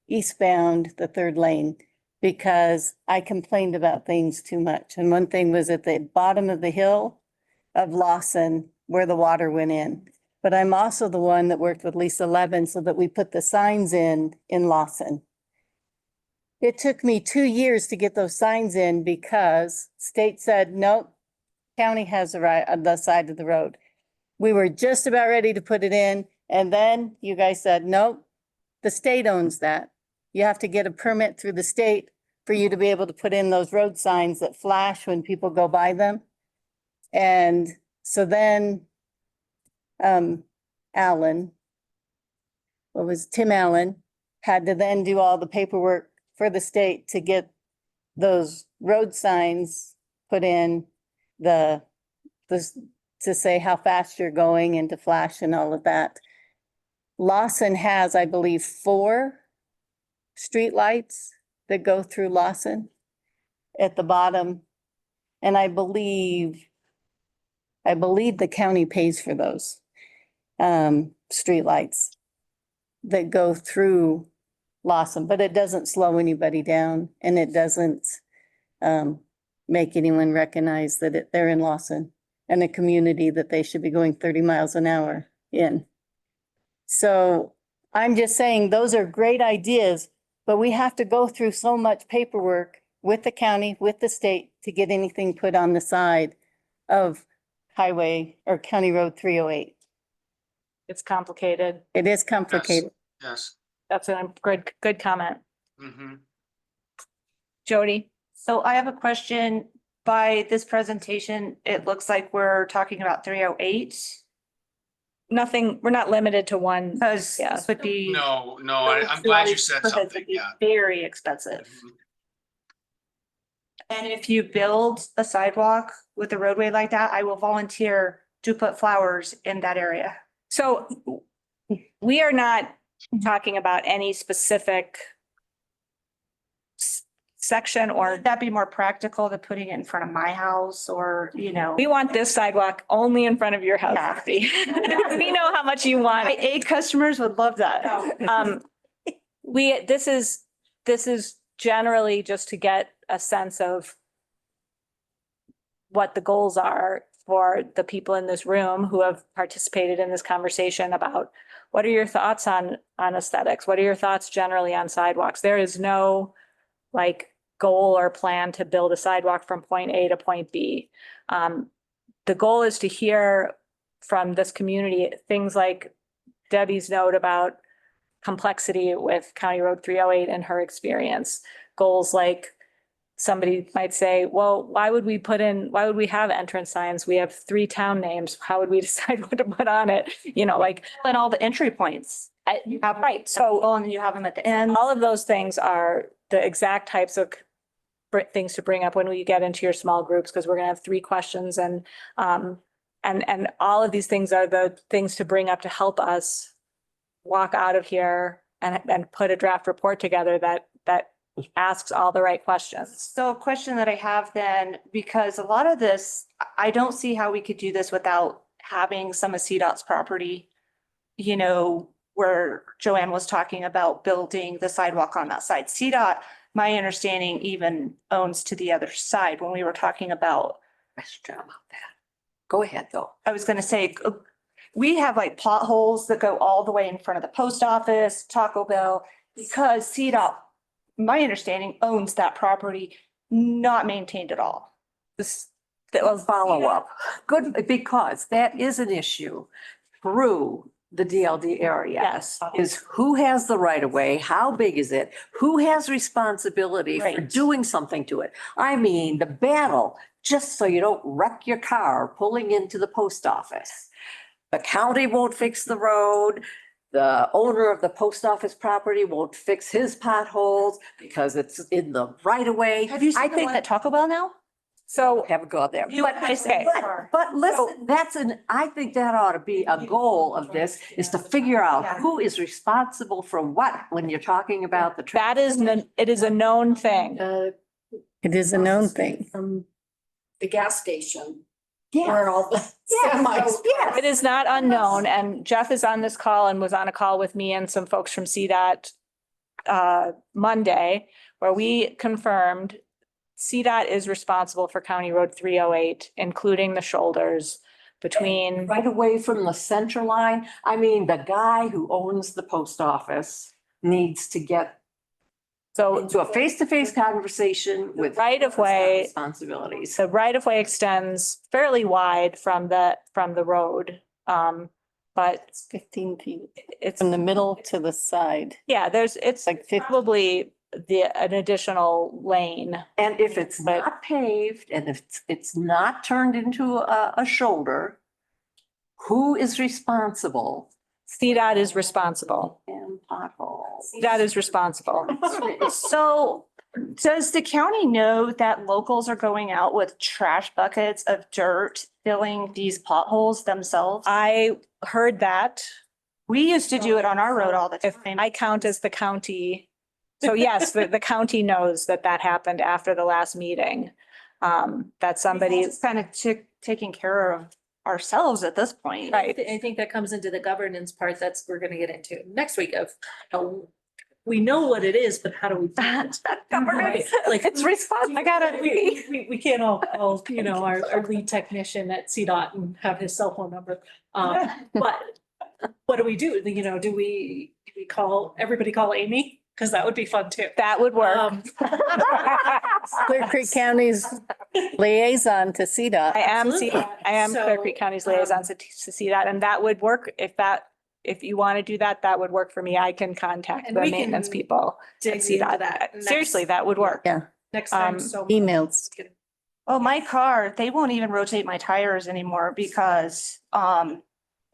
eastbound, the third lane, because I complained about things too much. And one thing was at the bottom of the hill of Lawson where the water went in. But I'm also the one that worked with Lisa Levin so that we put the signs in Lawson. It took me 2 years to get those signs in because state said, nope, county has the right on the side of the road. We were just about ready to put it in. And then you guys said, nope, the state owns that. You have to get a permit through the state for you to be able to put in those road signs that flash when people go by them. And so then Tim Allen had to then do all the paperwork for the state to get those road signs put in, to say how fast you're going and to flash and all of that. Lawson has, I believe, 4 streetlights that go through Lawson at the bottom. And I believe the county pays for those streetlights that go through Lawson, but it doesn't slow anybody down, and it doesn't make anyone recognize that they're in Lawson and a community that they should be going 30 miles an hour in. So I'm just saying those are great ideas, but we have to go through so much paperwork with the county, with the state to get anything put on the side of highway or County Road 308. It's complicated. It is complicated. Yes. That's a good comment. Mm-hmm. Jody? So I have a question. By this presentation, it looks like we're talking about 308. Nothing, we're not limited to one. Because Yeah. this would be. No, I'm glad you said something. Yeah. Very expensive. Mhm. And if you build a sidewalk with a roadway like that, I will volunteer to put flowers in that area. So we are not talking about any specific section or Would that be more practical than putting it in front of my house or, you know? we want this sidewalk only in front of your house. Yeah. Kathy. We know how much you want My it. 8 customers would love that. This is generally just to get a sense of what the goals are for the people in this room who have participated in this conversation about what are your thoughts on aesthetics? What are your thoughts generally on sidewalks? There is no like goal or plan to build a sidewalk from point A to point B. The goal is to hear from this community things like Debbie's note about complexity with County Road 308 and her experience. Goals like somebody might say, well, why would we have entrance signs? We have 3 town names. How would we decide what to put on it? You know, like, And all the entry points. you have, right, so And then you have them at the end. all of those things are the exact types of things to bring up when we get into your small groups, because we're gonna have 3 questions and all of these things are the things to bring up to help us walk out of here and put a draft report together that asks all the right questions. So a question that I have then, because a lot of this, I don't see how we could do this without having some of CDOT's property, you know, where Joanne was talking about building the sidewalk on that side. CDOT, my understanding, even owns to the other side when we were talking about. Question about that. Go ahead, though. I was gonna say, we have like potholes that go all the way in front of the post office, Taco Bell, because CDOT, my understanding, owns that property, not maintained at all. That will follow up. Good, because that is an issue through the DLD area. Yes. Is who has the right of way? How big is it? Who has responsibility for Right. doing something to it? I mean, the battle, just so you don't wreck your car pulling into the post office. The county won't fix the road. The owner of the post office property won't fix his potholes because it's in the right of way. Have you I seen the think one at Taco Bell now? So haven't gone there. But I say, But listen, I think that ought to be a goal of this, is to figure out who is responsible for what when you're talking about the. that is, it is a known thing. It is a known thing. From the gas station, Yeah. where all the semis. Yes. It is not unknown, and Jeff is on this call and was on a call with me and some folks from CDOT Monday, where we confirmed CDOT is responsible for County Road 308, including the shoulders between, Right away from the center line. I mean, the guy who owns the post office needs to get so into a face-to-face conversation with. right of way, Responsibilities. the right of way extends fairly wide from the road. But It's 15 feet it's, from the middle to the side. yeah, it's Like 50. probably an additional lane. And if it's But- not paved and if it's not turned into a shoulder, who is responsible? CDOT is responsible. And potholes. CDOT is responsible. so does the county know that locals are going out with trash buckets of dirt filling these potholes themselves? I heard that. We used to do it on our road all the If time. I count as the county. So yes, the county knows that happened after the last meeting. That somebody, It's kind of taking care of ourselves at this point. right, I think that comes into the governance part we're gonna get into next week of how we know what it is, but how do we? do it? Governance. Like, it's responsible. I gotta, we can't all call, our lead technician at CDOT and have his cell phone number. But what do we do? Do we call, everybody call Amy? Cause that would be fun too. that would work. Clear Creek County's liaison to CDOT. I am Absolutely. I am Clear So, Creek County's liaison to see that, and that would work if you want to do that, that would work for me. I can contact And the we maintenance can people. dig and see into that Seriously, next- that would work. Yeah. Next time, um, so. Emails. Well, my car, they won't even rotate my tires anymore because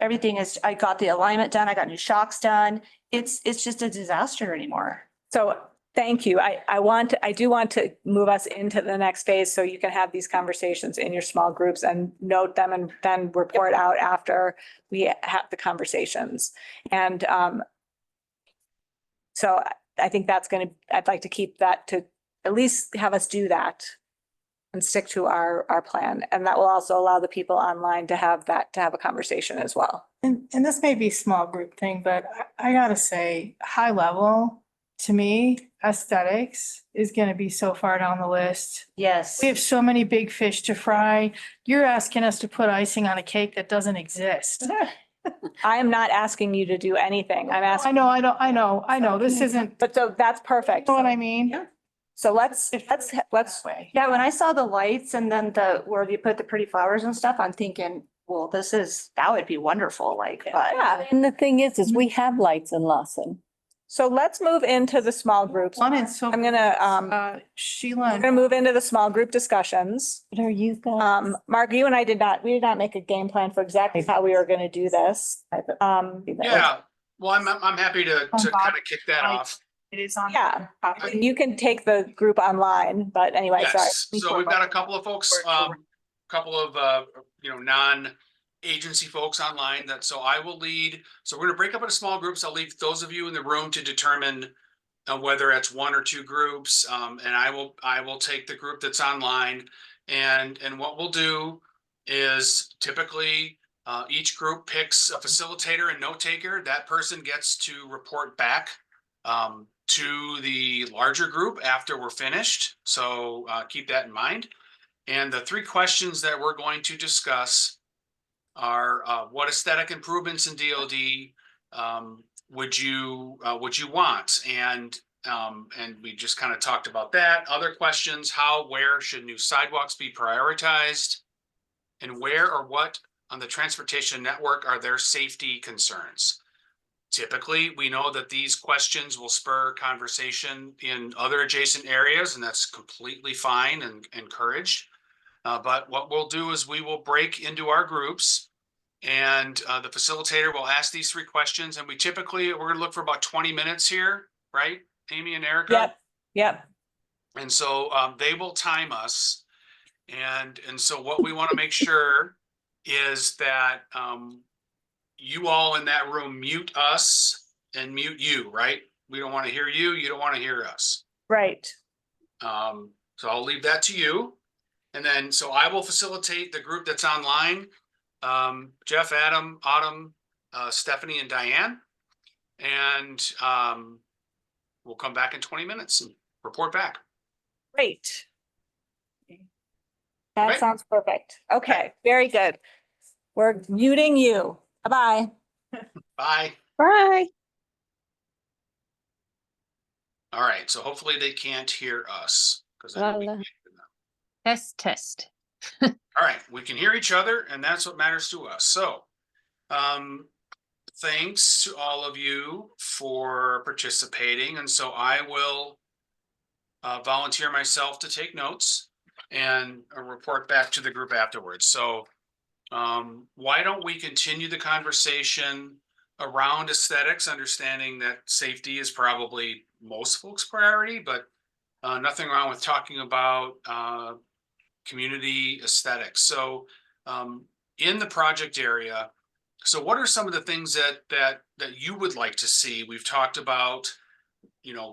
everything is, I got the alignment done, I got new shocks done. It's just a disaster anymore. So Thank you. I do want to move us into the next phase so you can have these conversations in your small groups and note them and then report out after we have the conversations. And so I think that's I'd like to keep that to at least have us do that and stick to our plan. And that will also allow the people online to have a conversation as well. And this may be a small group thing, but I gotta say, high level, to me, aesthetics is gonna be so far down the list. Yes. We have so many big fish to fry. You're asking us to put icing on a cake that doesn't exist. I am not asking you to do anything. I'm asking. I know, this isn't, But so that's perfect. you know what I mean? Yeah. So let's Way. Yeah, when I saw the lights and then where you put the pretty flowers and stuff, I'm thinking, well, that would be wonderful, like, but. yeah. And the thing is we have lights in Lawson. So let's move into the small groups. One and so. I'm gonna, Sheila. we're gonna move into the small group discussions. What are you guys? Mark, you and I did not make a game plan for exactly how we were gonna do this. Yeah, well, I'm happy to kind of kick that off. It is on. Yeah, you can take the group online, but anyway, sorry. Yes, so we've got a couple of folks, couple of, non-agency folks online so I will lead. So we're gonna break up into small groups. I'll leave those of you in the room to determine whether it's one or two groups. And I will take the group that's online. And what we'll do is typically each group picks a facilitator and note taker. That person gets to report back to the larger group after we're finished. So keep that in mind. And the three questions that we're going to discuss are what aesthetic improvements in DLD would you want? And we just kind of talked about that. Other questions: where should new sidewalks be prioritized? And where or what on the transportation network are there safety concerns? Typically, we know that these questions will spur conversation in other adjacent areas, and that's completely fine and encouraged. But what we'll do is we will break into our groups, and the facilitator will ask these three questions. And we're going to look for about 20 minutes here, right, Amy and Erica? Yep. And so they will time us. And so what we want to make sure is that you all in that room mute us and mute you, right? We don't want to hear you. You don't want to hear us. Right. So I'll leave that to you. And then, so I will facilitate the group that's online. Jeff, Adam, Autumn, Stephanie, and Diane. And we'll come back in 20 minutes and report back. Great. That Okay. sounds perfect. Okay, very good. We're muting you. Bye-bye. Bye. Bye. All right, so hopefully they can't hear us. Test. All right, we can hear each other, and that's what matters to us. So, thanks to all of you for participating. And so I will volunteer myself to take notes and report back to the group afterwards. So why don't we continue the conversation around aesthetics, understanding that safety is probably most folks' priority, but nothing wrong with talking about community aesthetics. So in the project area, so what are some of the things that you would like to see? We've talked about,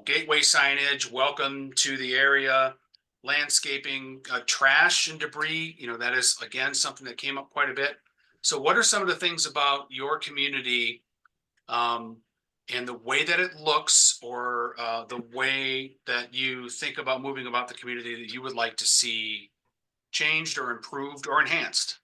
gateway signage, welcome to the area, landscaping, trash and debris. That is, again, something that came up quite a bit. So what are some of the things about your community and the way that it looks, or the way that you think about moving about the community that you would like to see changed or improved or enhanced?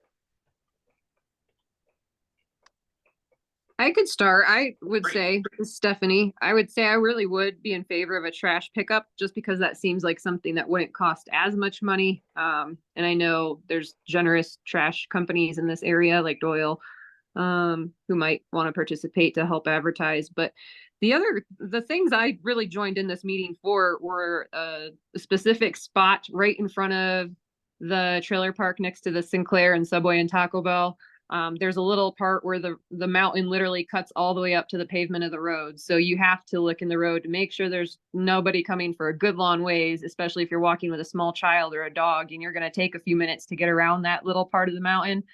I could start. I would Great. say, this is Stephanie, I would say I really would be in favor of a trash pickup, just because that seems like something that wouldn't cost as much money. And I know there's generous trash companies in this area like Doyle, who might want to participate to help advertise. But the things I really joined in this meeting for were a specific spot right in front of the trailer park next to the Sinclair and Subway and Taco Bell. There's a little part where the mountain literally cuts all the way up to the pavement of the road. So you have to look in the road to make sure there's nobody coming for a good long ways, especially if you're walking with a small child or a dog and you're going to take a few minutes to get around that little part of the mountain,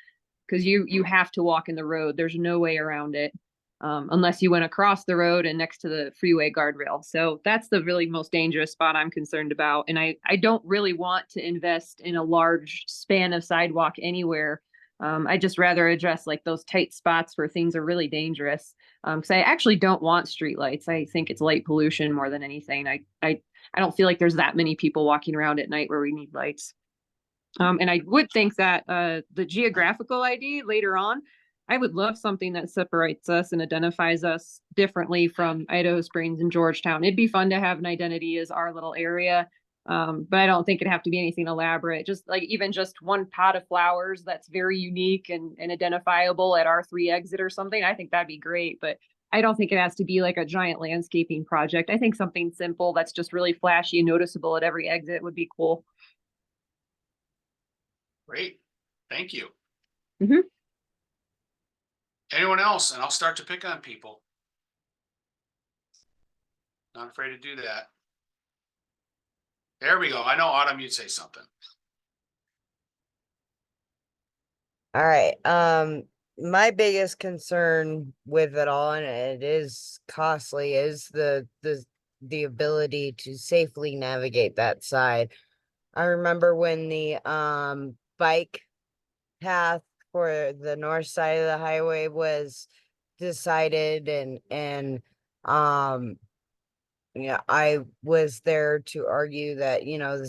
because you have to walk in the road. There's no way around it. Unless you went across the road and next to the freeway guardrail. So that's the really most dangerous spot I'm concerned about. And I don't really want to invest in a large span of sidewalk anywhere. I just rather address like those tight spots where things are really dangerous. Because I actually don't want streetlights. I think it's light pollution more than anything. I don't feel like there's that many people walking around at night where we need lights. And I would think that the geographical ID later on, I would love something that separates us and identifies us differently from Idaho Springs and Georgetown. It'd be fun to have an identity as our little area. But I don't think it'd have to be anything elaborate. Just like even just one pot of flowers that's very unique and identifiable at R3 exit or something. I think that'd be great. But I don't think it has to be like a giant landscaping project. I think something simple that's just really flashy and noticeable at every exit would be cool. Great. Thank you. Mhm. Anyone else? And I'll start to pick on people. Not afraid to do that. There we go. I know, Autumn, you'd say something. All right. My biggest concern with it all, and it is costly, is the ability to safely navigate that side. I remember when the bike path for the north side of the highway was decided, and yeah, I was there to argue that, the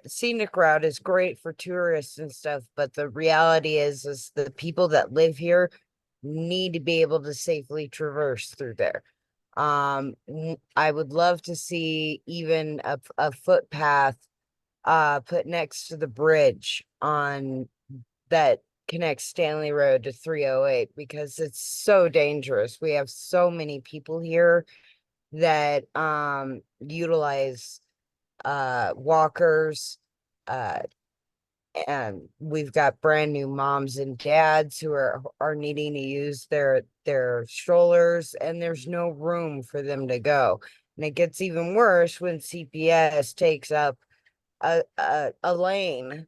scenic route is great for tourists and stuff, but the reality is the people that live here need to be able to safely traverse through there. I would love to see even a footpath put next to the bridge on that connects Stanley Road to 308, because it's so dangerous. We have so many people here that utilize walkers, and we've got brand new moms and dads who are needing to use their strollers, and there's no room for them to go. And it gets even worse when CPS takes up a lane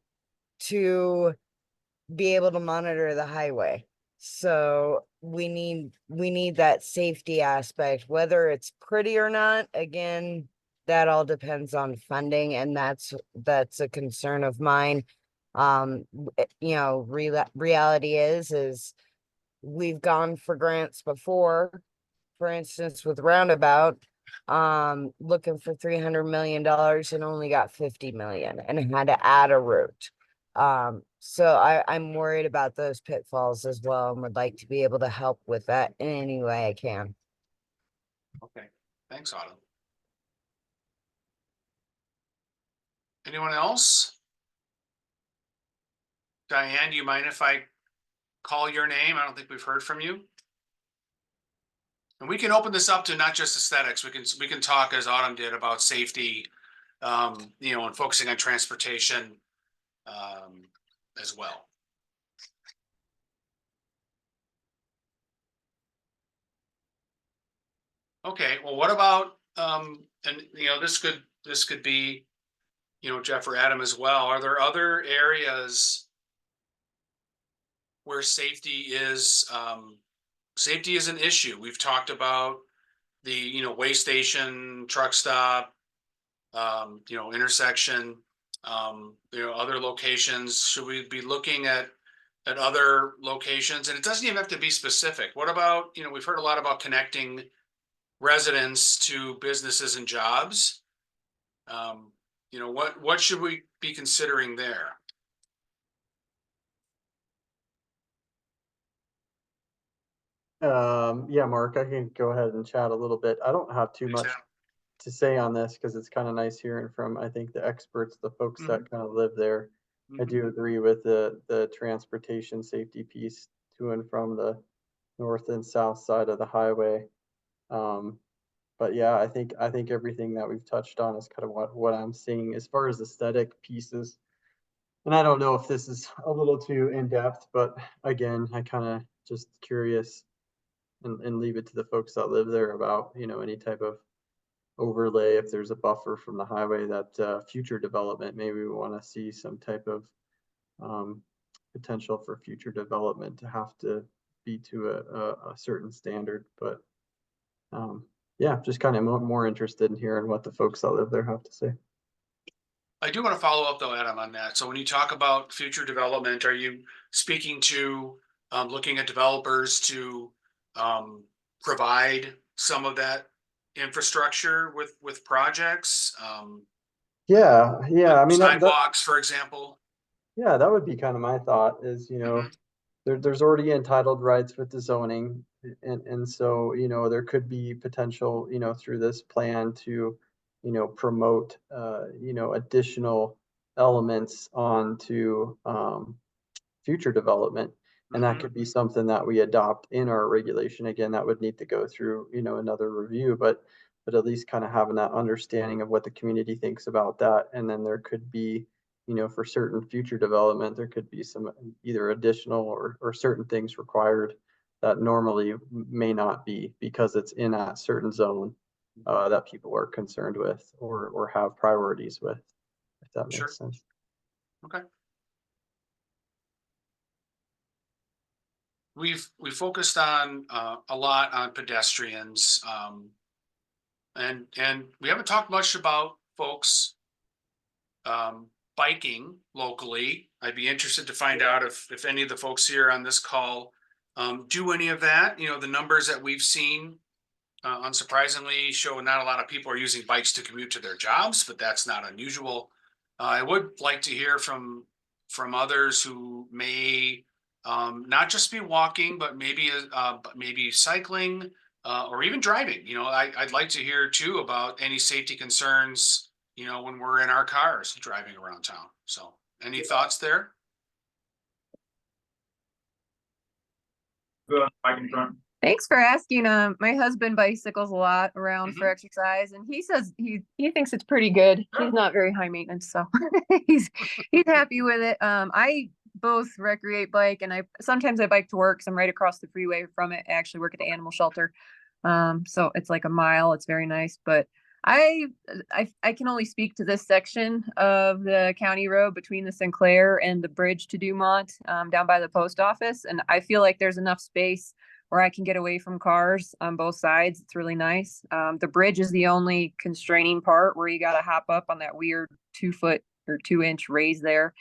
to be able to monitor the highway. So we need that safety aspect, whether it's pretty or not. Again, that all depends on funding, and that's a concern of mine. Reality is we've gone for grants before, for instance, with Roundabout, looking for $300 million and only got 50 million and had to add a route. So I'm worried about those pitfalls as well, and would like to be able to help with that in any way I can. Okay. Thanks, Autumn. Anyone else? Diane, do you mind if I call your name? I don't think we've heard from you. And we can open this up to not just aesthetics. We can talk, as Autumn did, about safety, and focusing on transportation as well. Okay, well, what about this could be, Jeff or Adam as well. Are there other areas where safety is an issue? We've talked about the way station, truck stop, intersection, other locations. Should we be looking at other locations? And it doesn't even have to be specific. What about, we've heard a lot about connecting residents to businesses and jobs. What should we be considering there? Yeah, Mark, I can go ahead and chat a little bit. I don't have too much to say on this because it's kind of nice hearing from, I think, the experts, the folks that kind of live there. I do agree with the transportation safety piece to and from the north and south side of the highway. But yeah, I think everything that we've touched on is kind of what I'm seeing as far as aesthetic pieces. And I don't know if this is a little too in-depth, but again, I kind of just curious and leave it to the folks that live there about, any type of overlay, if there's a buffer from the highway that future development, maybe we want to see some type of potential for future development to have to be to a certain standard. But yeah, just kind of more interested in hearing what the folks that live there have to say. I do want to follow up though, Adam, on that. So when you talk about future development, are you speaking to looking at developers to provide some of that infrastructure with projects? Yeah, I mean, Sidewalks, for example. yeah, that would be kind of my thought is, there's already entitled rights with the zoning. And so, there could be potential, through this plan to, promote, additional elements onto future development. And that could be something that we adopt in our regulation. Again, that would need to go through, another review, but at least kind of having that understanding of what the community thinks about that. And then there could be, for certain future development, there could be some either additional or certain things required that normally may not be because it's in a certain zone that people are concerned with or have priorities with, if that makes sense. Okay. We've focused on a lot on pedestrians, and we haven't talked much about folks biking locally. I'd be interested to find out if any of the folks here on this call do any of that. The numbers that we've seen, unsurprisingly, show not a lot of people are using bikes to commute to their jobs, but that's not unusual. I would like to hear from others who may not just be walking, but maybe cycling or even driving. I'd like to hear too about any safety concerns, when we're in our cars driving around town. So any thoughts there? Thanks for asking. My husband bicycles a lot around for exercise, and he says he thinks it's pretty good. He's not very high maintenance, so he's happy with it. I both recreate bike, and I sometimes bike to work. So I'm right across the freeway from it. I actually work at the animal shelter, so it's like a mile. It's very nice, but I can only speak to this section of the county road between the Sinclair and the bridge to Dumont, down by the post office, and I feel like there's enough space where I can get away from cars on both sides. It's really nice. The bridge is the only constraining part where you got to hop up on that weird 2-foot or 2-inch raise there.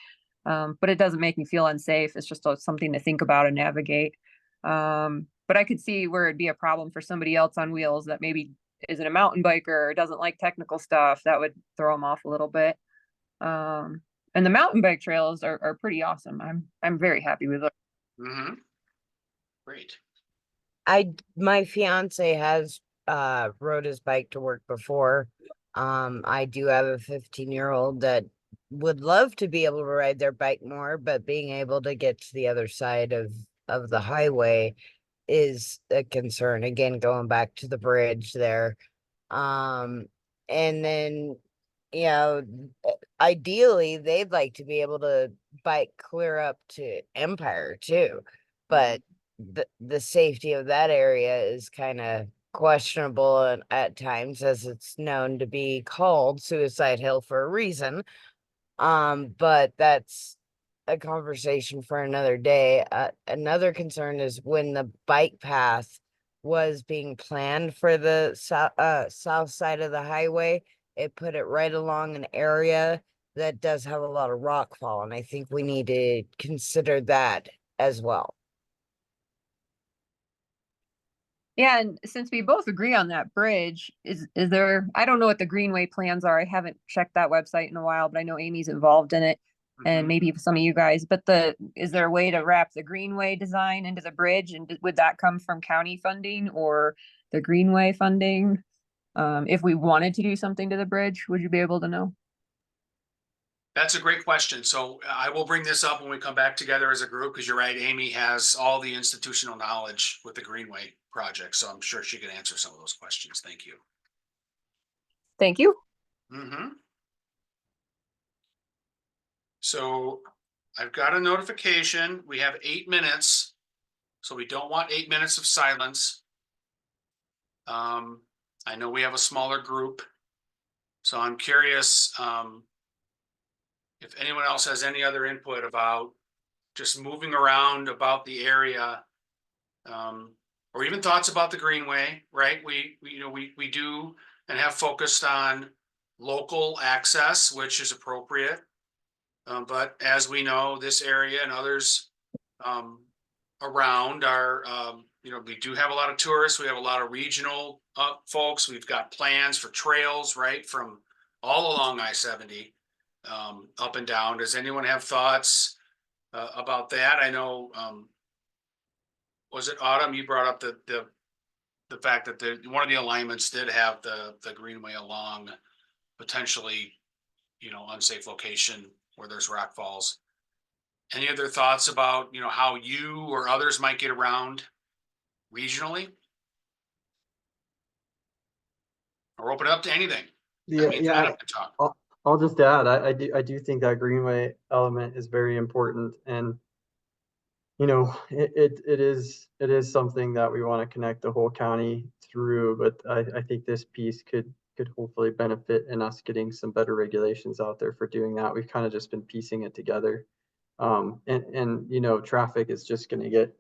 But it doesn't make me feel unsafe. It's just something to think about and navigate. But I could see where it'd be a problem for somebody else on wheels that maybe isn't a mountain biker or doesn't like technical stuff. That would throw them off a little bit. And the mountain bike trails are pretty awesome. I'm very happy with them. Great. My fiance has rode his bike to work before. I do have a 15-year-old that would love to be able to ride their bike more, but being able to get to the other side of the highway is a concern. Again, going back to the bridge there. And then, ideally they'd like to be able to bike clear up to Empire too, but the safety of that area is kind of questionable and at times, as it's known to be called Suicide Hill for a reason. But that's a conversation for another day. Another concern is when the bike path was being planned for the south side of the highway, it put it right along an area that does have a lot of rock fall, and I think we need to consider that as well. Yeah, and since we both agree on that bridge, is there, I don't know what the Greenway plans are. I haven't checked that website in a while, but I know Amy's involved in it and maybe some of you guys, but is there a way to wrap the Greenway design into the bridge? And would that come from county funding or the Greenway funding? If we wanted to do something to the bridge, would you be able to know? That's a great question. So I will bring this up when we come back together as a group, because you're right, Amy has all the institutional knowledge with the Greenway project. So I'm sure she can answer some of those questions. Thank you. Thank you. So I've got a notification. We have 8 minutes. So we don't want 8 minutes of silence. I know we have a smaller group. So I'm curious, if anyone else has any other input about just moving around about the area. Or even thoughts about the Greenway, right? We do and have focused on local access, which is appropriate. But as we know, this area and others around are, we do have a lot of tourists. We have a lot of regional folks. We've got plans for trails, right, from all along I-70 up and down. Does anyone have thoughts about that? I know, was it Autumn? You brought up the fact that one of the alignments did have the Greenway along potentially, unsafe location where there's rock falls. Any other thoughts about, how you or others might get around regionally? Or open it up to anything. Yeah, Adam can talk. I'll just add, I do think that Greenway element is very important, and it is something that we want to connect the whole county through, but I think this piece could hopefully benefit in us getting some better regulations out there for doing that. We've kind of just been piecing it together. And traffic is just going to get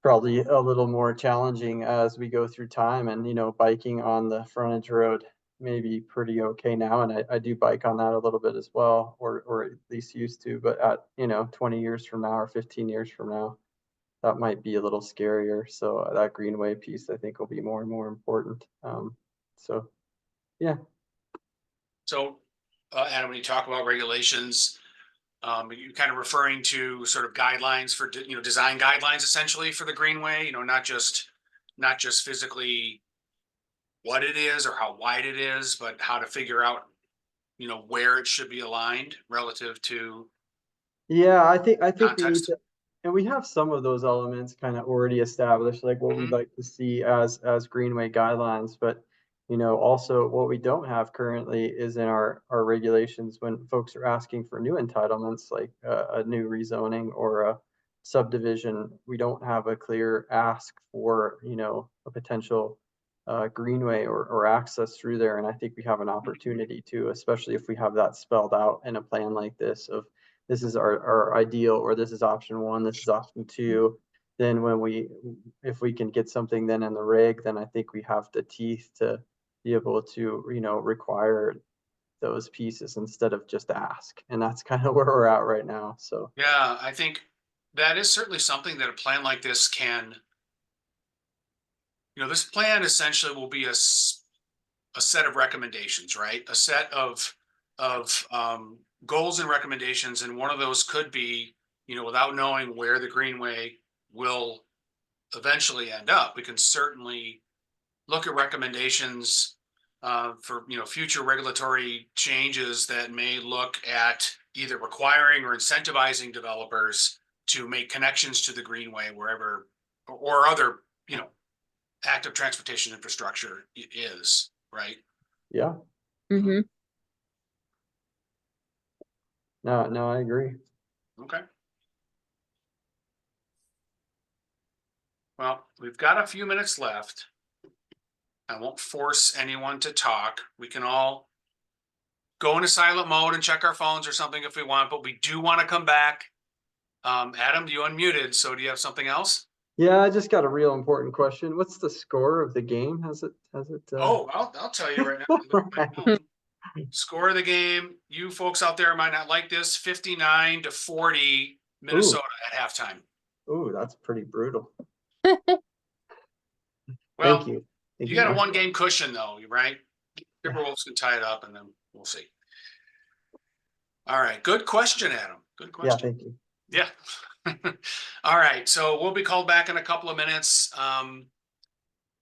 probably a little more challenging as we go through time, and biking on the frontage road may be pretty okay now, and I do bike on that a little bit as well, or at least used to, but at 20 years from now or 15 years from now, that might be a little scarier. So that Greenway piece I think will be more and more important. So yeah. So Adam, when you talk about regulations, you're kind of referring to sort of guidelines for, design guidelines essentially for the Greenway, not just physically what it is or how wide it is, but how to figure out, where it should be aligned relative to Yeah, I think we need context. to, and we have some of those elements kind of already established, like what we'd like to see as Greenway guidelines. But also what we don't have currently is in our regulations when folks are asking for new entitlements, like a new rezoning or a subdivision. We don't have a clear ask for a potential Greenway or access through there, and I think we have an opportunity to, especially if we have that spelled out in a plan like this of this is our ideal, or this is option one, this is option two. Then if we can get something then in the rig, then I think we have the teeth to be able to, require those pieces instead of just ask. And that's kind of where we're at right now. So Yeah, I think that is certainly something that a plan like this can, this plan essentially will be a set of recommendations, right? A set of goals and recommendations, and one of those could be, without knowing where the Greenway will eventually end up, we can certainly look at recommendations for future regulatory changes that may look at either requiring or incentivizing developers to make connections to the Greenway wherever or other active transportation infrastructure is, right? yeah. Mm-hmm. No, I agree. Okay. Well, we've got a few minutes left. I won't force anyone to talk. We can all go into silent mode and check our phones or something if we want, but we do want to come back. Adam, you unmuted, so do you have something else? Yeah, I just got a real important question. What's the score of the game? Has it Oh, I'll tell you right now. Score of the game. You folks out there might not like this. 59-40 Minnesota at halftime. Ooh, that's pretty brutal. Well, Thank you. You got a 1-game cushion though, right? Timberwolves can tie it up and then we'll see. All right. Good question, Adam. Good question. Yeah, thank you. Yeah. All right. So we'll be called back in a couple of minutes.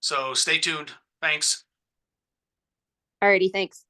So stay tuned. Thanks. Alrighty, thanks.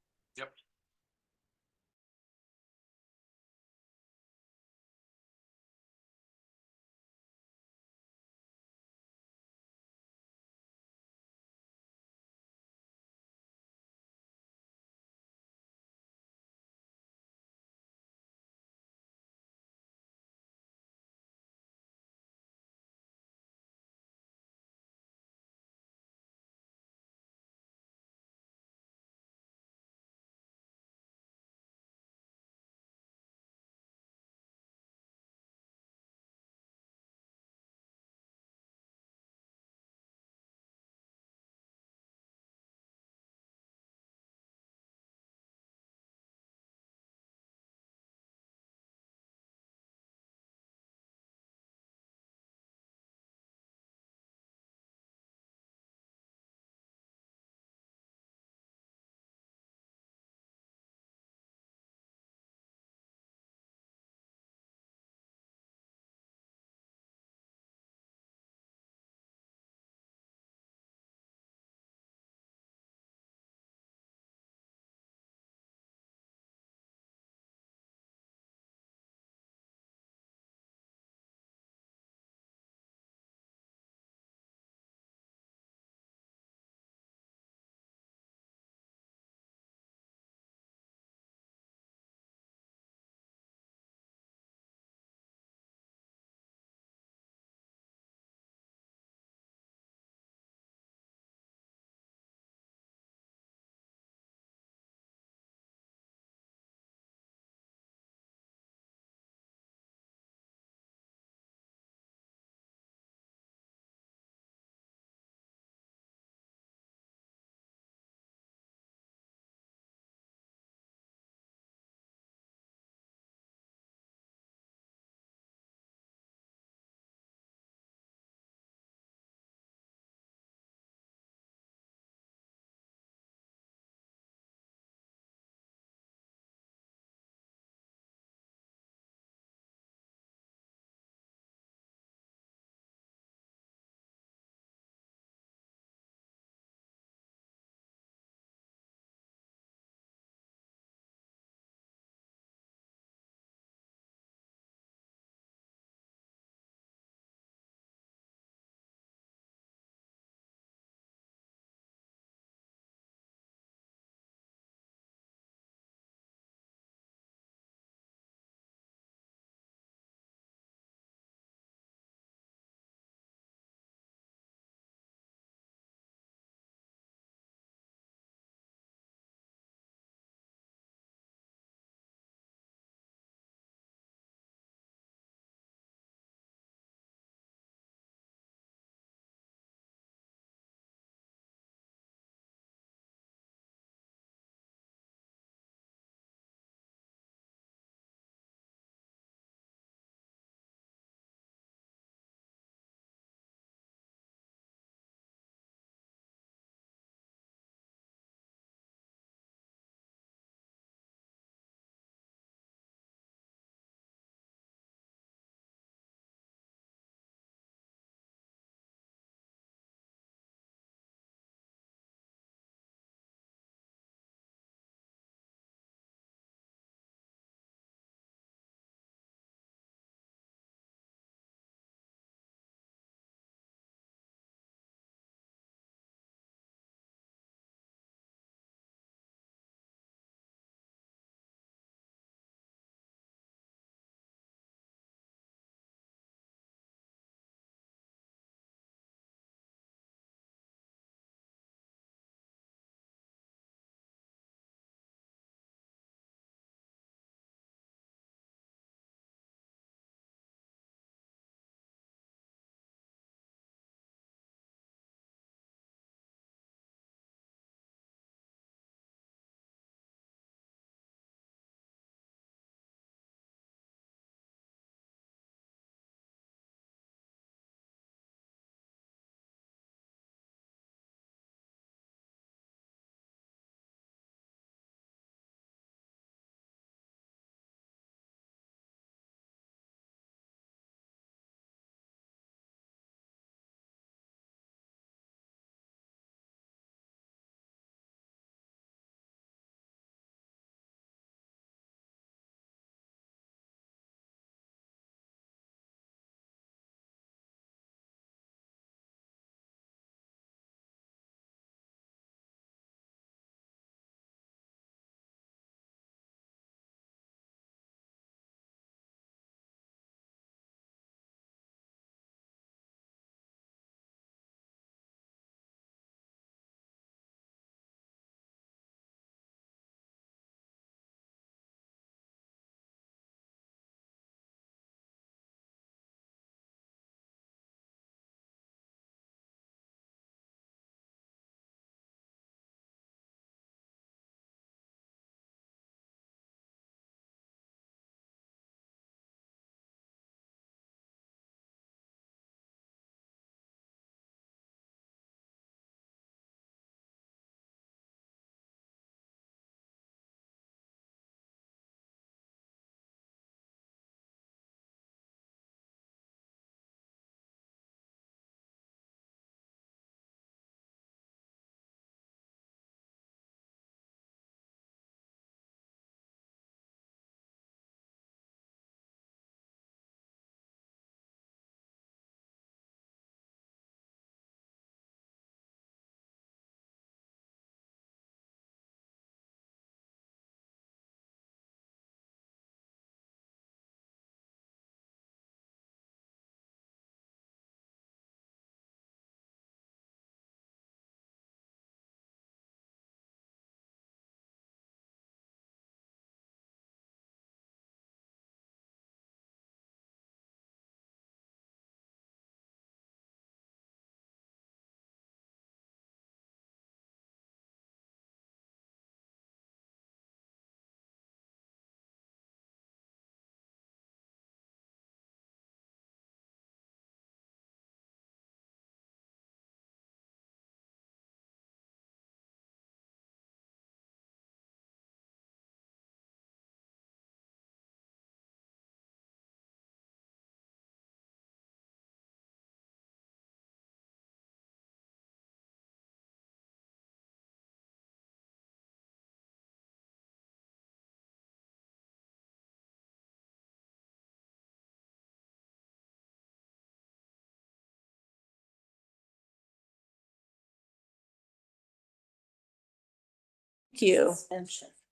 Thank you.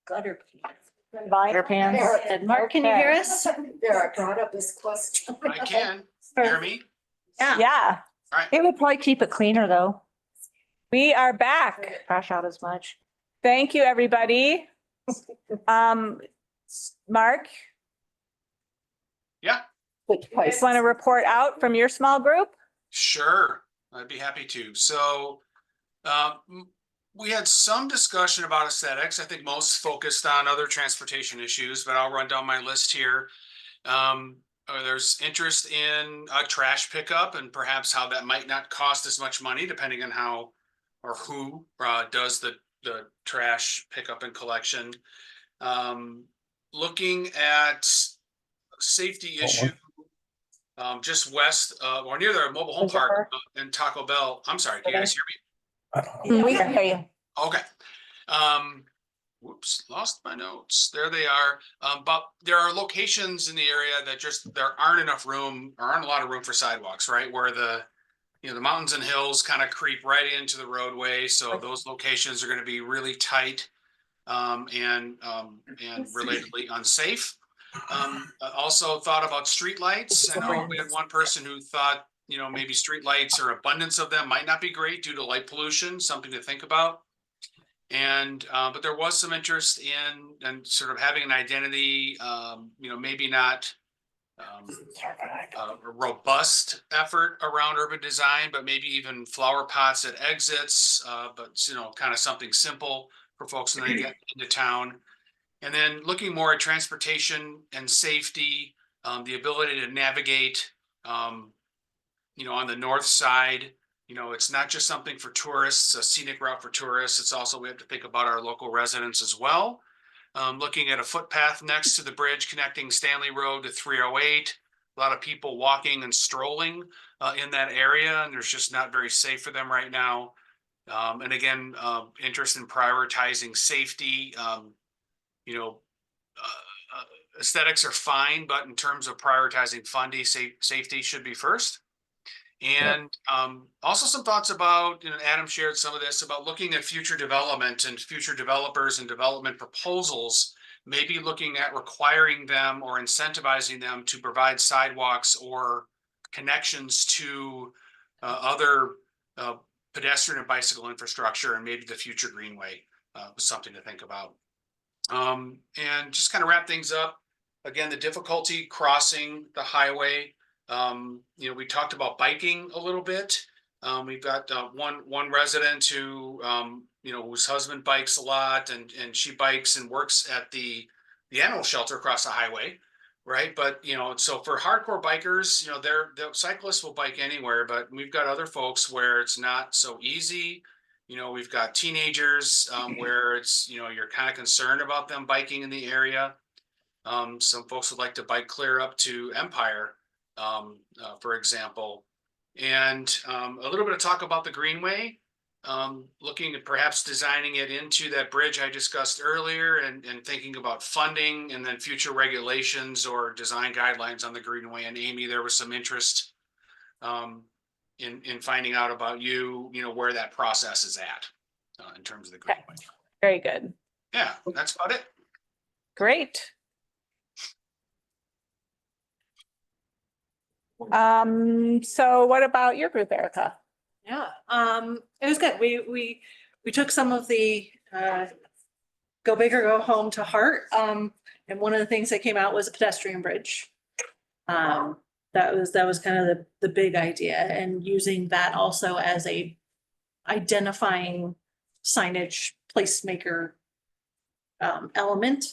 Gutter. Gutter pans. And Mark, can you hear us? There, I brought up this question. I can. Hear me? Yeah, It would probably keep it cleaner though, we are back. trash out as much. Thank you, everybody. Mark, Yeah, you just want to report out from your small group? sure. I'd be happy to. So, we had some discussion about aesthetics. I think most focused on other transportation issues, but I'll run down my list here. There's interest in a trash pickup and perhaps how that might not cost as much money depending on how or who does the trash pickup and collection. Looking at safety issue just west or near the mobile home park in Taco Bell. I'm sorry, can you guys hear me? We can hear you. Okay. Whoops, lost my notes. There they are. But there are locations in the area that just, there aren't enough room, or aren't a lot of room for sidewalks, right? Where the mountains and hills kind of creep right into the roadway. So those locations are going to be really tight and relatedly unsafe. Also thought about streetlights. I know we had one person who thought, maybe streetlights or abundance of them might not be great due to light pollution, something to think about. And but there was some interest in sort of having an identity, maybe not a robust effort around urban design, but maybe even flower pots at exits, but kind of something simple for folks when they get into town. And then looking more at transportation and safety, the ability to navigate, on the north side. It's not just something for tourists, a scenic route for tourists. It's also, we have to think about our local residents as well. Looking at a footpath next to the bridge connecting Stanley Road to 308. A lot of people walking and strolling in that area, and there's just not very safe for them right now. And again, interest in prioritizing safety. Aesthetics are fine, but in terms of prioritizing funding, safety should be first. And also some thoughts about, Adam shared some of this, about looking at future development and future developers and development proposals, maybe looking at requiring them or incentivizing them to provide sidewalks or connections to other pedestrian and bicycle infrastructure, and maybe the future greenway was something to think about. And just kind of wrap things up. Again, the difficulty crossing the highway. We talked about biking a little bit. We've got one resident who, whose husband bikes a lot, and she bikes and works at the animal shelter across the highway, right? But so for hardcore bikers, the cyclists will bike anywhere, but we've got other folks where it's not so easy. We've got teenagers where it's you're kind of concerned about them biking in the area. Some folks would like to bike clear up to Empire. For example, and a little bit of talk about the greenway, looking at perhaps designing it into that bridge I discussed earlier, and thinking about funding and then future regulations or design guidelines on the greenway. And Amy, there was some interest in finding out about where that process is at in terms of the greenway. Very good. Yeah, that's about it. Great. So what about your group, Erica? Yeah, it was good. We took some of the go big or go home to heart. And one of the things that came out was a pedestrian bridge. That was kind of the big idea, and using that also as a identifying signage placemaker element.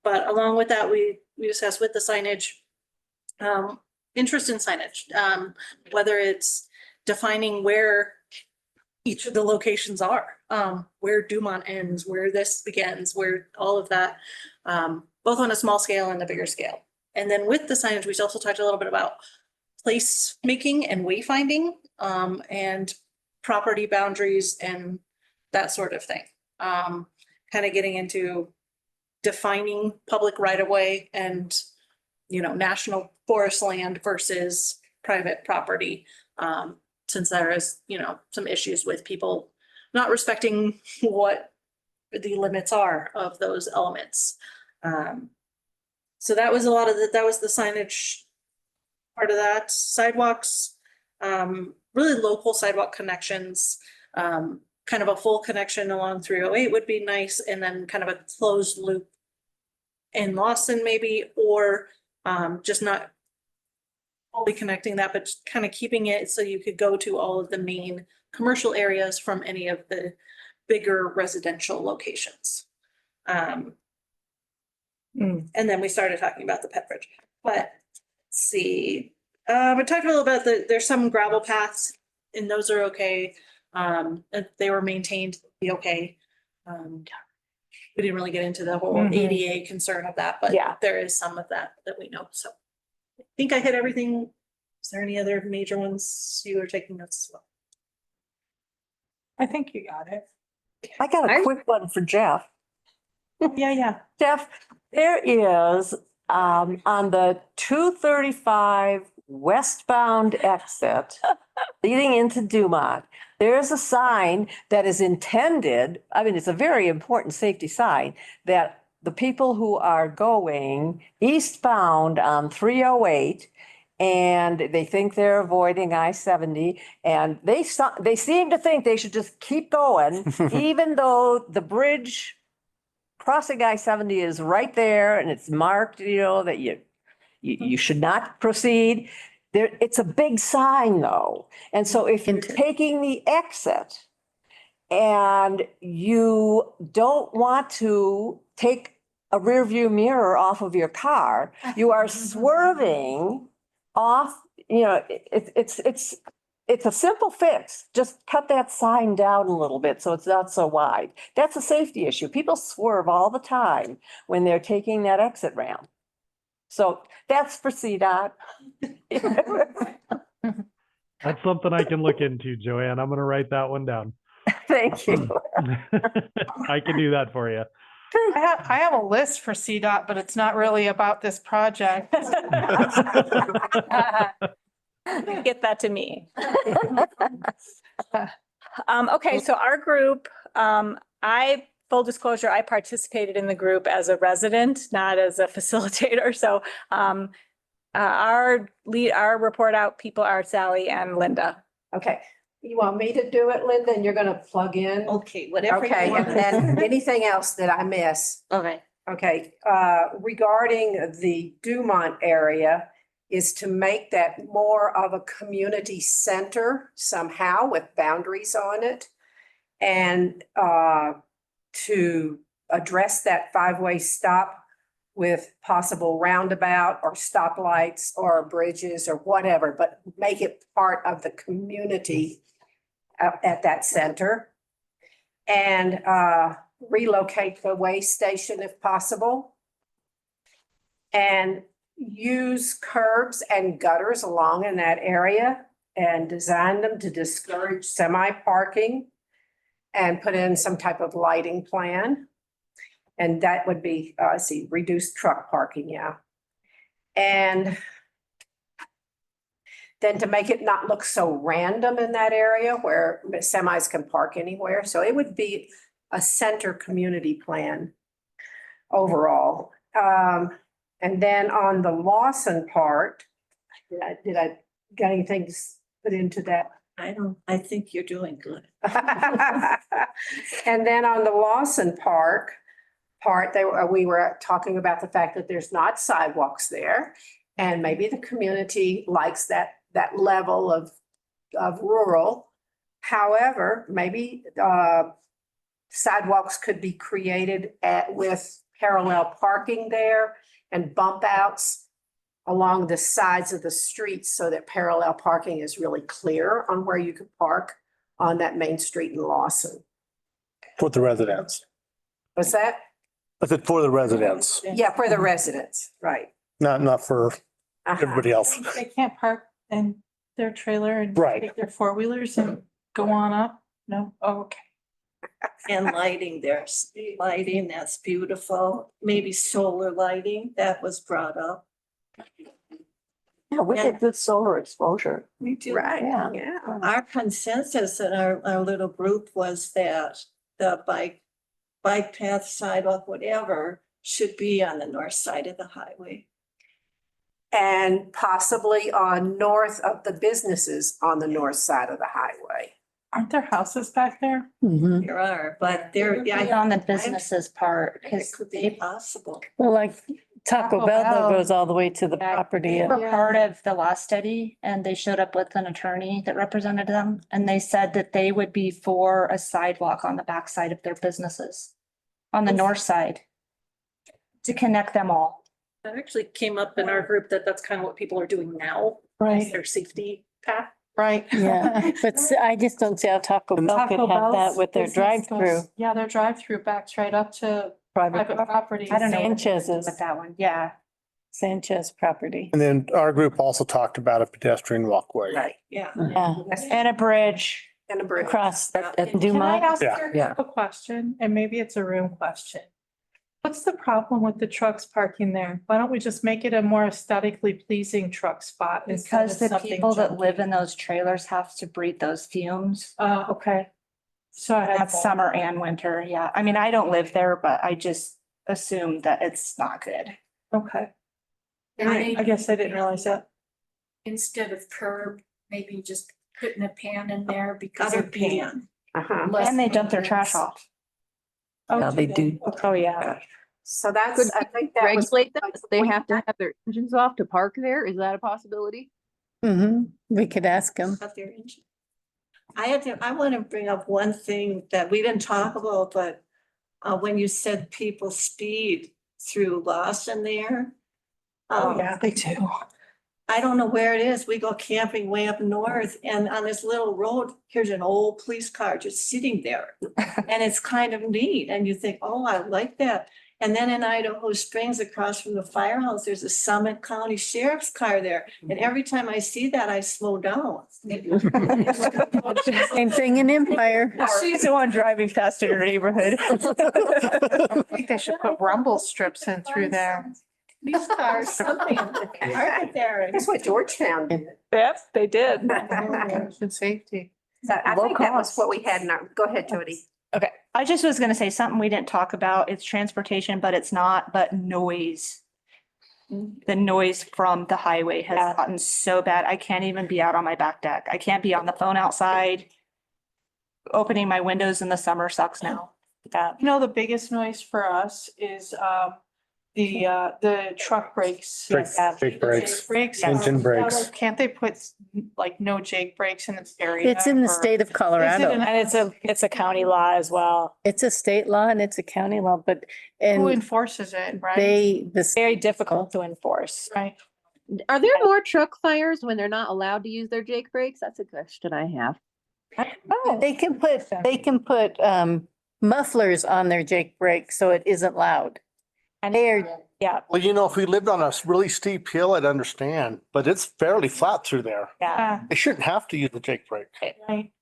But along with that, we discussed with the signage, interest in signage, whether it's defining where each of the locations are, where Dumont ends, where this begins, where all of that, both on a small scale and a bigger scale. And then with the signage, we also talked a little bit about place making and wayfinding, and property boundaries and that sort of thing. Kind of getting into defining public right of way and national forest land versus private property, since there is, some issues with people not respecting what the limits are of those elements. So that was a lot of that was the signage part of that. Sidewalks, really local sidewalk connections, kind of a full connection along 308 would be nice, and then kind of a closed loop in Lawson maybe, or just not fully connecting that, but just kind of keeping it so you could go to all of the main commercial areas from any of the bigger residential locations. And then we started talking about the pet bridge, but let's see. We talked a little about there's some gravel paths and those are okay. If they were maintained, be okay. We didn't really get into the whole ADA concern of that, but Yeah. there is some of that we know. So I think I hit everything. Is there any other major ones you were taking notes as well? I think you got it. I got a quick one for Jeff. Yeah. Jeff, there is, on the 235 westbound exit leading into Dumont, there's a sign that is intended, I mean, it's a very important safety sign, that the people who are going eastbound on 308 and they think they're avoiding I-70 and they seem to think they should just keep going, even though the bridge crossing I-70 is right there and it's marked, that you should not proceed. There, it's a big sign though. And so if you're taking the exit and you don't want to take a rear view mirror off of your car, you are swerving off, it's a simple fix. Just cut that sign down a little bit so it's not so wide. That's a safety issue. People swerve all the time when they're taking that exit ramp. So that's for CDOT. That's something I can look into, Joanne. I'm going to write that one down. Thank you. I can do that for you. I have a list for CDOT, but it's not really about this project. Get that to me. Okay, so our group, full disclosure, I participated in the group as a resident, not as a facilitator. So our report out people are Sally and Linda. Okay. You want me to do it, Linda, and you're gonna plug in? Okay, whatever. you Okay, want. and then anything else that I miss? Okay. Okay, regarding the Dumont area is to make that more of a community center somehow with boundaries on it. And to address that five-way stop with possible roundabout or stoplights or bridges or whatever, but make it part of the community at that center. And relocate the way station if possible. And use curbs and gutters along in that area and design them to discourage semi-parking and put in some type of lighting plan. And that would be, reduced truck parking, yeah. And then to make it not look so random in that area where semis can park anywhere. So it would be a center community plan overall. And then on the Lawson part, did I get anything to put into that? I think you're doing good. And then on the Lawson part, we were talking about the fact that there's not sidewalks there. And maybe the community likes that level of rural. However, maybe sidewalks could be created with parallel parking there and bump outs along the sides of the streets so that parallel parking is really clear on where you can park on that main street in Lawson. For the residents. Was that? I said for the residents, Yeah, for the residents, right. not for everybody else. They can't park in their trailer and Right. take their four-wheelers and go on up? No? Oh, okay. And lighting there, street lighting, that's beautiful. Maybe solar lighting, that was brought up. Yeah, we get good solar exposure. We do. Right, Yeah. yeah. Our consensus in our little group was that the bike bike path, sidewalk, whatever, should be on the north side of the highway. And possibly on north of the businesses on the north side of the highway. Aren't there houses back there? There are, but they're, On the businesses part, it because could be possible. Well, like Taco Taco Bell Bell. though goes all the way to the property. they were part of the law study and they showed up with an attorney that represented them. And they said that they would be for a sidewalk on the backside of their businesses, on the north side, to connect them all. That actually came up in our group that that's kind of what people are doing now. Right. Their safety path. Right. Yeah, but I just don't see how Taco Bell could Taco have that Bell's with their business drive-through. goes- Yeah, their drive-through backs right up to private property. I don't know. Sanchez's. With that one, yeah. Sanchez property. And then our group also talked about a pedestrian walkway. Right. Yeah. Yeah, And a bridge. And a bridge. across Can I Dumont. ask Yeah. a question? And maybe it's a room question. What's the problem with the trucks parking there? Why don't we just make it a more aesthetically pleasing truck spot? instead Because of the something people that junky? live in those trailers have to breathe those fumes. Okay. So I had That's summer and winter, yeah. I mean, I don't live there, but I just assume that it's not good. Okay. And I guess I didn't realize that. instead of curb, maybe just putting a pan in there because Gutter it'd be pan. less And they dump their maintenance. trash off. Yeah, they do. Oh, yeah. So that's, I think that was. Regulate that, they have to have their engines off to park there. Is that a possibility? We could ask them. Of their engine. I want to bring up one thing that we didn't talk about, but when you said people speed through Lawson there. Yeah, they do. I don't know where it is. We go camping way up north and on this little road, here's an old police car just sitting there. And it's kind of neat and you think, oh, I like that. And then in Idaho Springs, across from the firehouse, there's a Summit County Sheriff's car there. And every time I see that, I slow down. Same thing in Empire. She's the one driving past in her neighborhood. I think they should put rumble strips in through there. These cars, something, aren't there? That's what Georgetown did. Yep, they did. Good safety. So I think that was what we had in our, go ahead, Jody. Okay, I just was gonna say something we didn't talk about. It's transportation, but it's not, but noise. The noise from the highway has gotten so bad. I can't even be out on my back deck. I can't be on the phone outside. Opening my windows in the summer sucks now. You know, the biggest noise for us is the truck brakes. Jake brakes. Brakes. Engine brakes. Can't they put like no Jake brakes in its area? It's in the state of Colorado. And it's a county law as well. It's a state law and it's a county law, but, Who and enforces it, right? this Very difficult to enforce. Right. Are there more truck fires when they're not allowed to use their Jake brakes? That's a question I have. they can put mufflers on their Jake brakes so it isn't loud. And They're, Well, you know, if we lived on a really steep hill, I'd understand, but it's fairly flat through there. yeah. They shouldn't have to use the Jake brake. Right.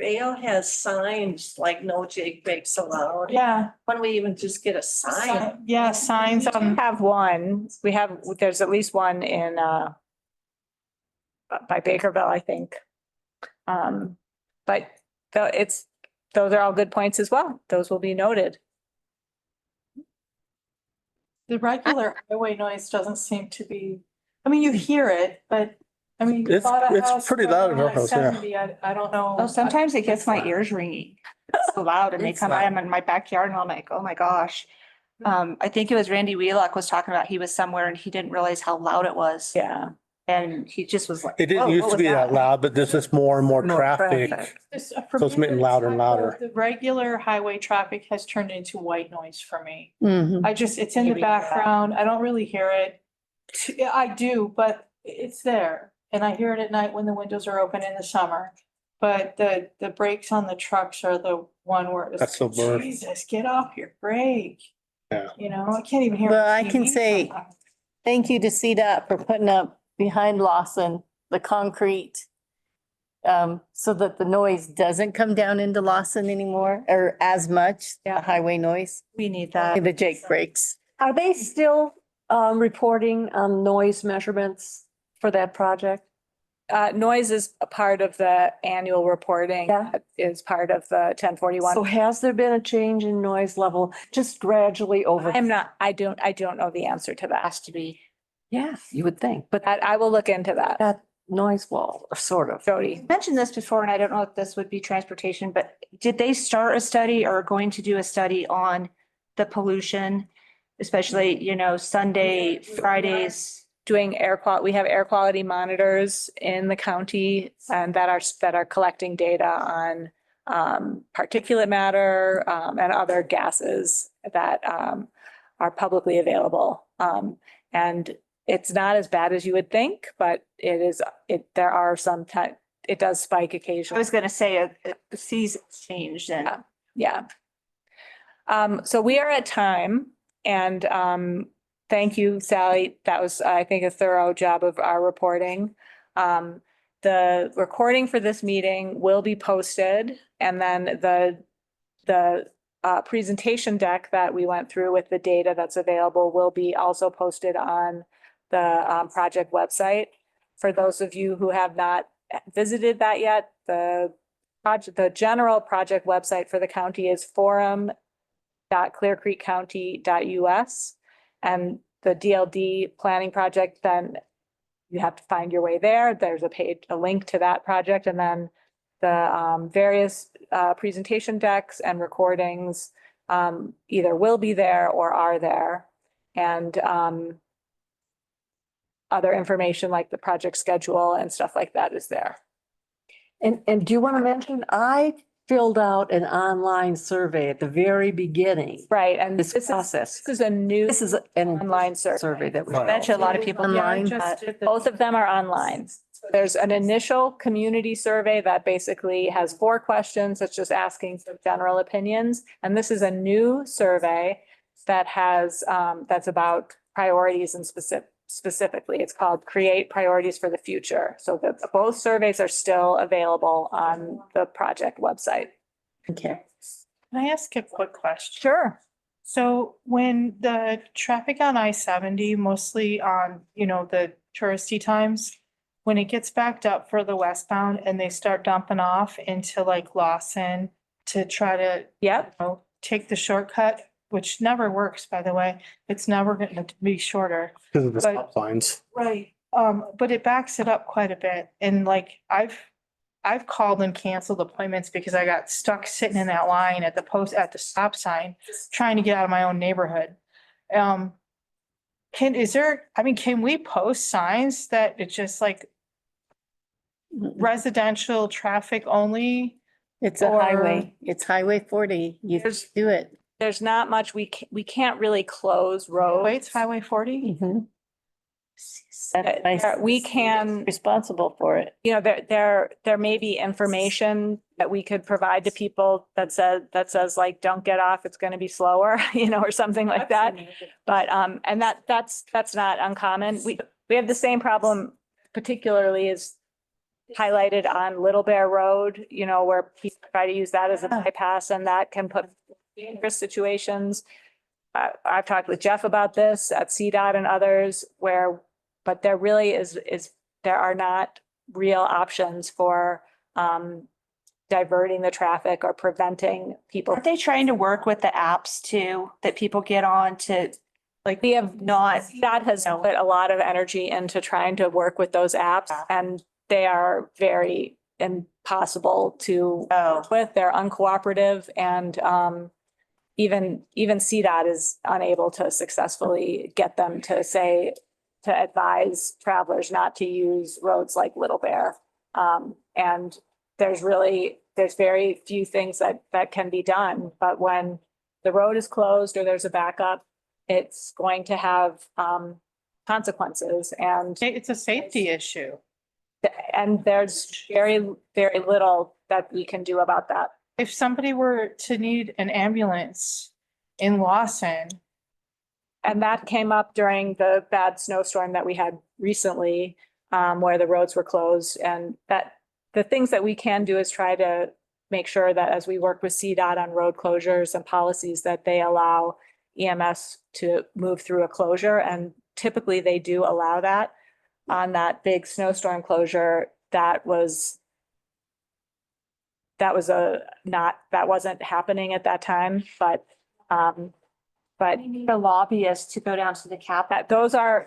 Vale has signs like no Jake brakes allowed. Yeah. Why don't we even just get a sign? Yeah, signs We on. have one, there's at least one in, by Bakerville, I think. But those are all good points as well. Those will be noted. The regular highway noise doesn't seem to be, I mean, you hear it, but I mean. you It's- bought a it's house pretty for loud in our like house, yeah. 70, I don't know. Oh, sometimes it gets my ears ringing. It's so loud and they It's come by, loud. I'm in my backyard and I'm like, oh my gosh. I think it was Randy Wheelock was talking about, he was somewhere and he didn't realize how loud it was. Yeah. And he just was like. It didn't "Whoa, used what to was be that loud, but there's just more and more traffic. Just, So it's getting louder and louder. The regular highway traffic has turned into white noise for me. Mhm. It's in the Maybe that. background. I don't really hear it. I do, but it's there. And I hear it at night when the windows are open in the summer. But the brakes on the trucks are the one where it's, That's the worst. Jesus, get off your brake. Yeah. You know, I can't even hear. Well, my I can TV say- sometimes. Thank you to CDOT for putting up behind Lawson, the concrete. So that the noise doesn't come down into Lawson anymore or as much, the highway noise, We need that. the Jake brakes. Are they still reporting noise measurements for that project? Noise is a part of the annual reporting. Yeah. Is part of the 1041. So has there been a change in noise level just gradually over? I don't know the answer to that. Has to be. Yeah, you would think, but I will look into that. that noise wall, sort of. Jody. Mentioned this before, and I don't know if this would be transportation, but did they start a study or are going to do a study on the pollution? Especially, you know, Sunday, Fridays. Doing we have air quality monitors in the county and that are collecting data on particulate matter and other gases that are publicly available. And it's not as bad as you would think, but there are some it does spike I occasionally. was gonna say the season's changed and. Yeah. So we are at time and thank you, Sally. That was, I think, a thorough job of our reporting. The recording for this meeting will be posted and then the presentation deck that we went through with the data that's available will be also posted on the project website. For those of you who have not visited that yet, the general project website for the county is forum.clearcreekcounty.us. And the DLD planning project, then you have to find your way there. There's a link to that project, and then the various presentation decks and recordings either will be there or are there. And other information like the project schedule and stuff like that is there. And do you want to mention, I filled out an online survey at the very beginning. Right, and This process. This is a new This is an online survey that we. I bet you a lot of people Online. both of them are online. There's an initial community survey that basically has 4 questions. It's just asking for general opinions. And this is a new survey that has, that's about priorities and specifically, it's called Create Priorities for the Future. So both surveys are still available on the project website. Okay. Can I ask a quick question? Sure. So when the traffic on I-70, mostly on, the touristy times, when it gets backed up for the westbound and they start dumping off into like Lawson to try to take the shortcut, which never works, by the way. It's never going to be shorter. Because of the But- stop signs. Right. But it backs it up quite a bit. And like I've called and canceled appointments because I got stuck sitting in that line at the stop sign, trying to get out of my own neighborhood. Can we post signs that it's just like residential traffic only? It's a Or- highway. It's Highway 40. You just do it. There's not much, we can't really close roads. Wait, it's Highway 40? We can, Responsible for it. there may be information that we could provide to people that says like, don't get off, it's gonna be slower, or something like that. But, and that's not uncommon. We have the same problem particularly is highlighted on Little Bear Road, where people try to use that as a bypass and that can put dangerous situations. I've talked with Jeff about this at CDOT and others but there really there are not real options for diverting the traffic or preventing people. Aren't they trying to work with the apps too, that people get on to, Like we have not, CDOT has put a lot of energy into trying to work with those apps and they are very impossible to work with. They're uncooperative and even CDOT is unable to successfely get them to advise travelers not to use roads like Little Bear. And there's very few things that can be done, but when the road is closed or there's a backup, it's going to have consequences and It's a safety issue. there's very, very little that we can do about that. If somebody were to need an ambulance in Lawson, And that came up during the bad snowstorm that we had recently, where the roads were closed. And that the things that we can do is try to make sure that as we work with CDOT on road closures and policies, that they allow EMS to move through a closure. And typically they do allow that. On that big snowstorm closure, that wasn't happening at that time, but The lobbyists to go down to the cap. those are,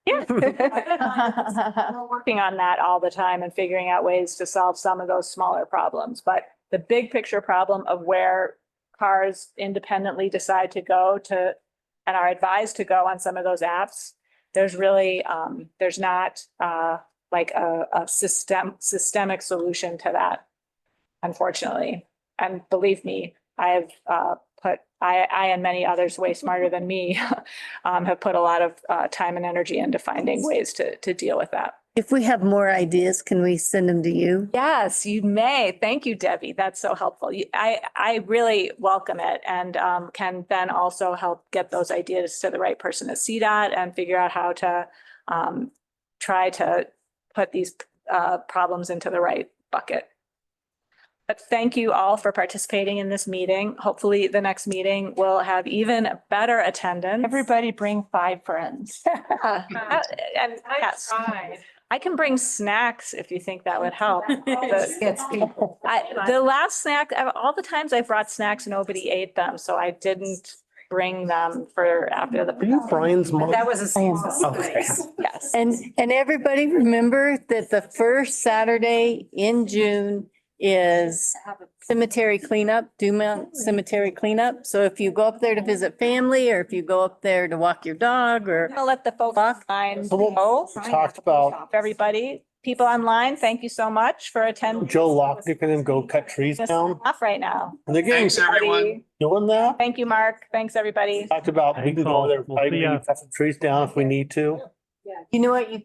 yeah. We're working on that all the time and figuring out ways to solve some of those smaller problems, but the big picture problem of where cars independently decide to go to and are advised to go on some of those apps, there's really, there's not like a systemic solution to that, unfortunately. And believe me, I and many others way smarter than me have put a lot of time and energy into finding ways to deal with that. If we have more ideas, can we send them to you? Yes, you may. Thank you, Debbie. That's so helpful. I really welcome it and can then also help get those ideas to the right person at CDOT and figure out how to try to put these problems into the right bucket. But thank you all for participating in this meeting. Hopefully the next meeting will have even better attendance. Everybody bring 5 friends. And yes, I can bring snacks if you think that would help. The last snack, all the times I've brought snacks, nobody ate them, so I didn't bring them for after the. Are you Brian's mom? That was a. Okay. Yes. And everybody remember that the first Saturday in June is cemetery cleanup, Dumont Cemetery cleanup. So if you go up there to visit family, or if you go up there to walk your dog, or I'll let the folks online So what know. talked about Everybody, people online, thank you so much for attending. Joe Locknick and them go cut trees down. Off right now. And they're getting, Thanks, everyone. doing that. Thank you, Mark. Thanks, everybody. Talked about we Thanks can go all. over there, We'll probably see ya. maybe cut some trees down if we need to. you know what, you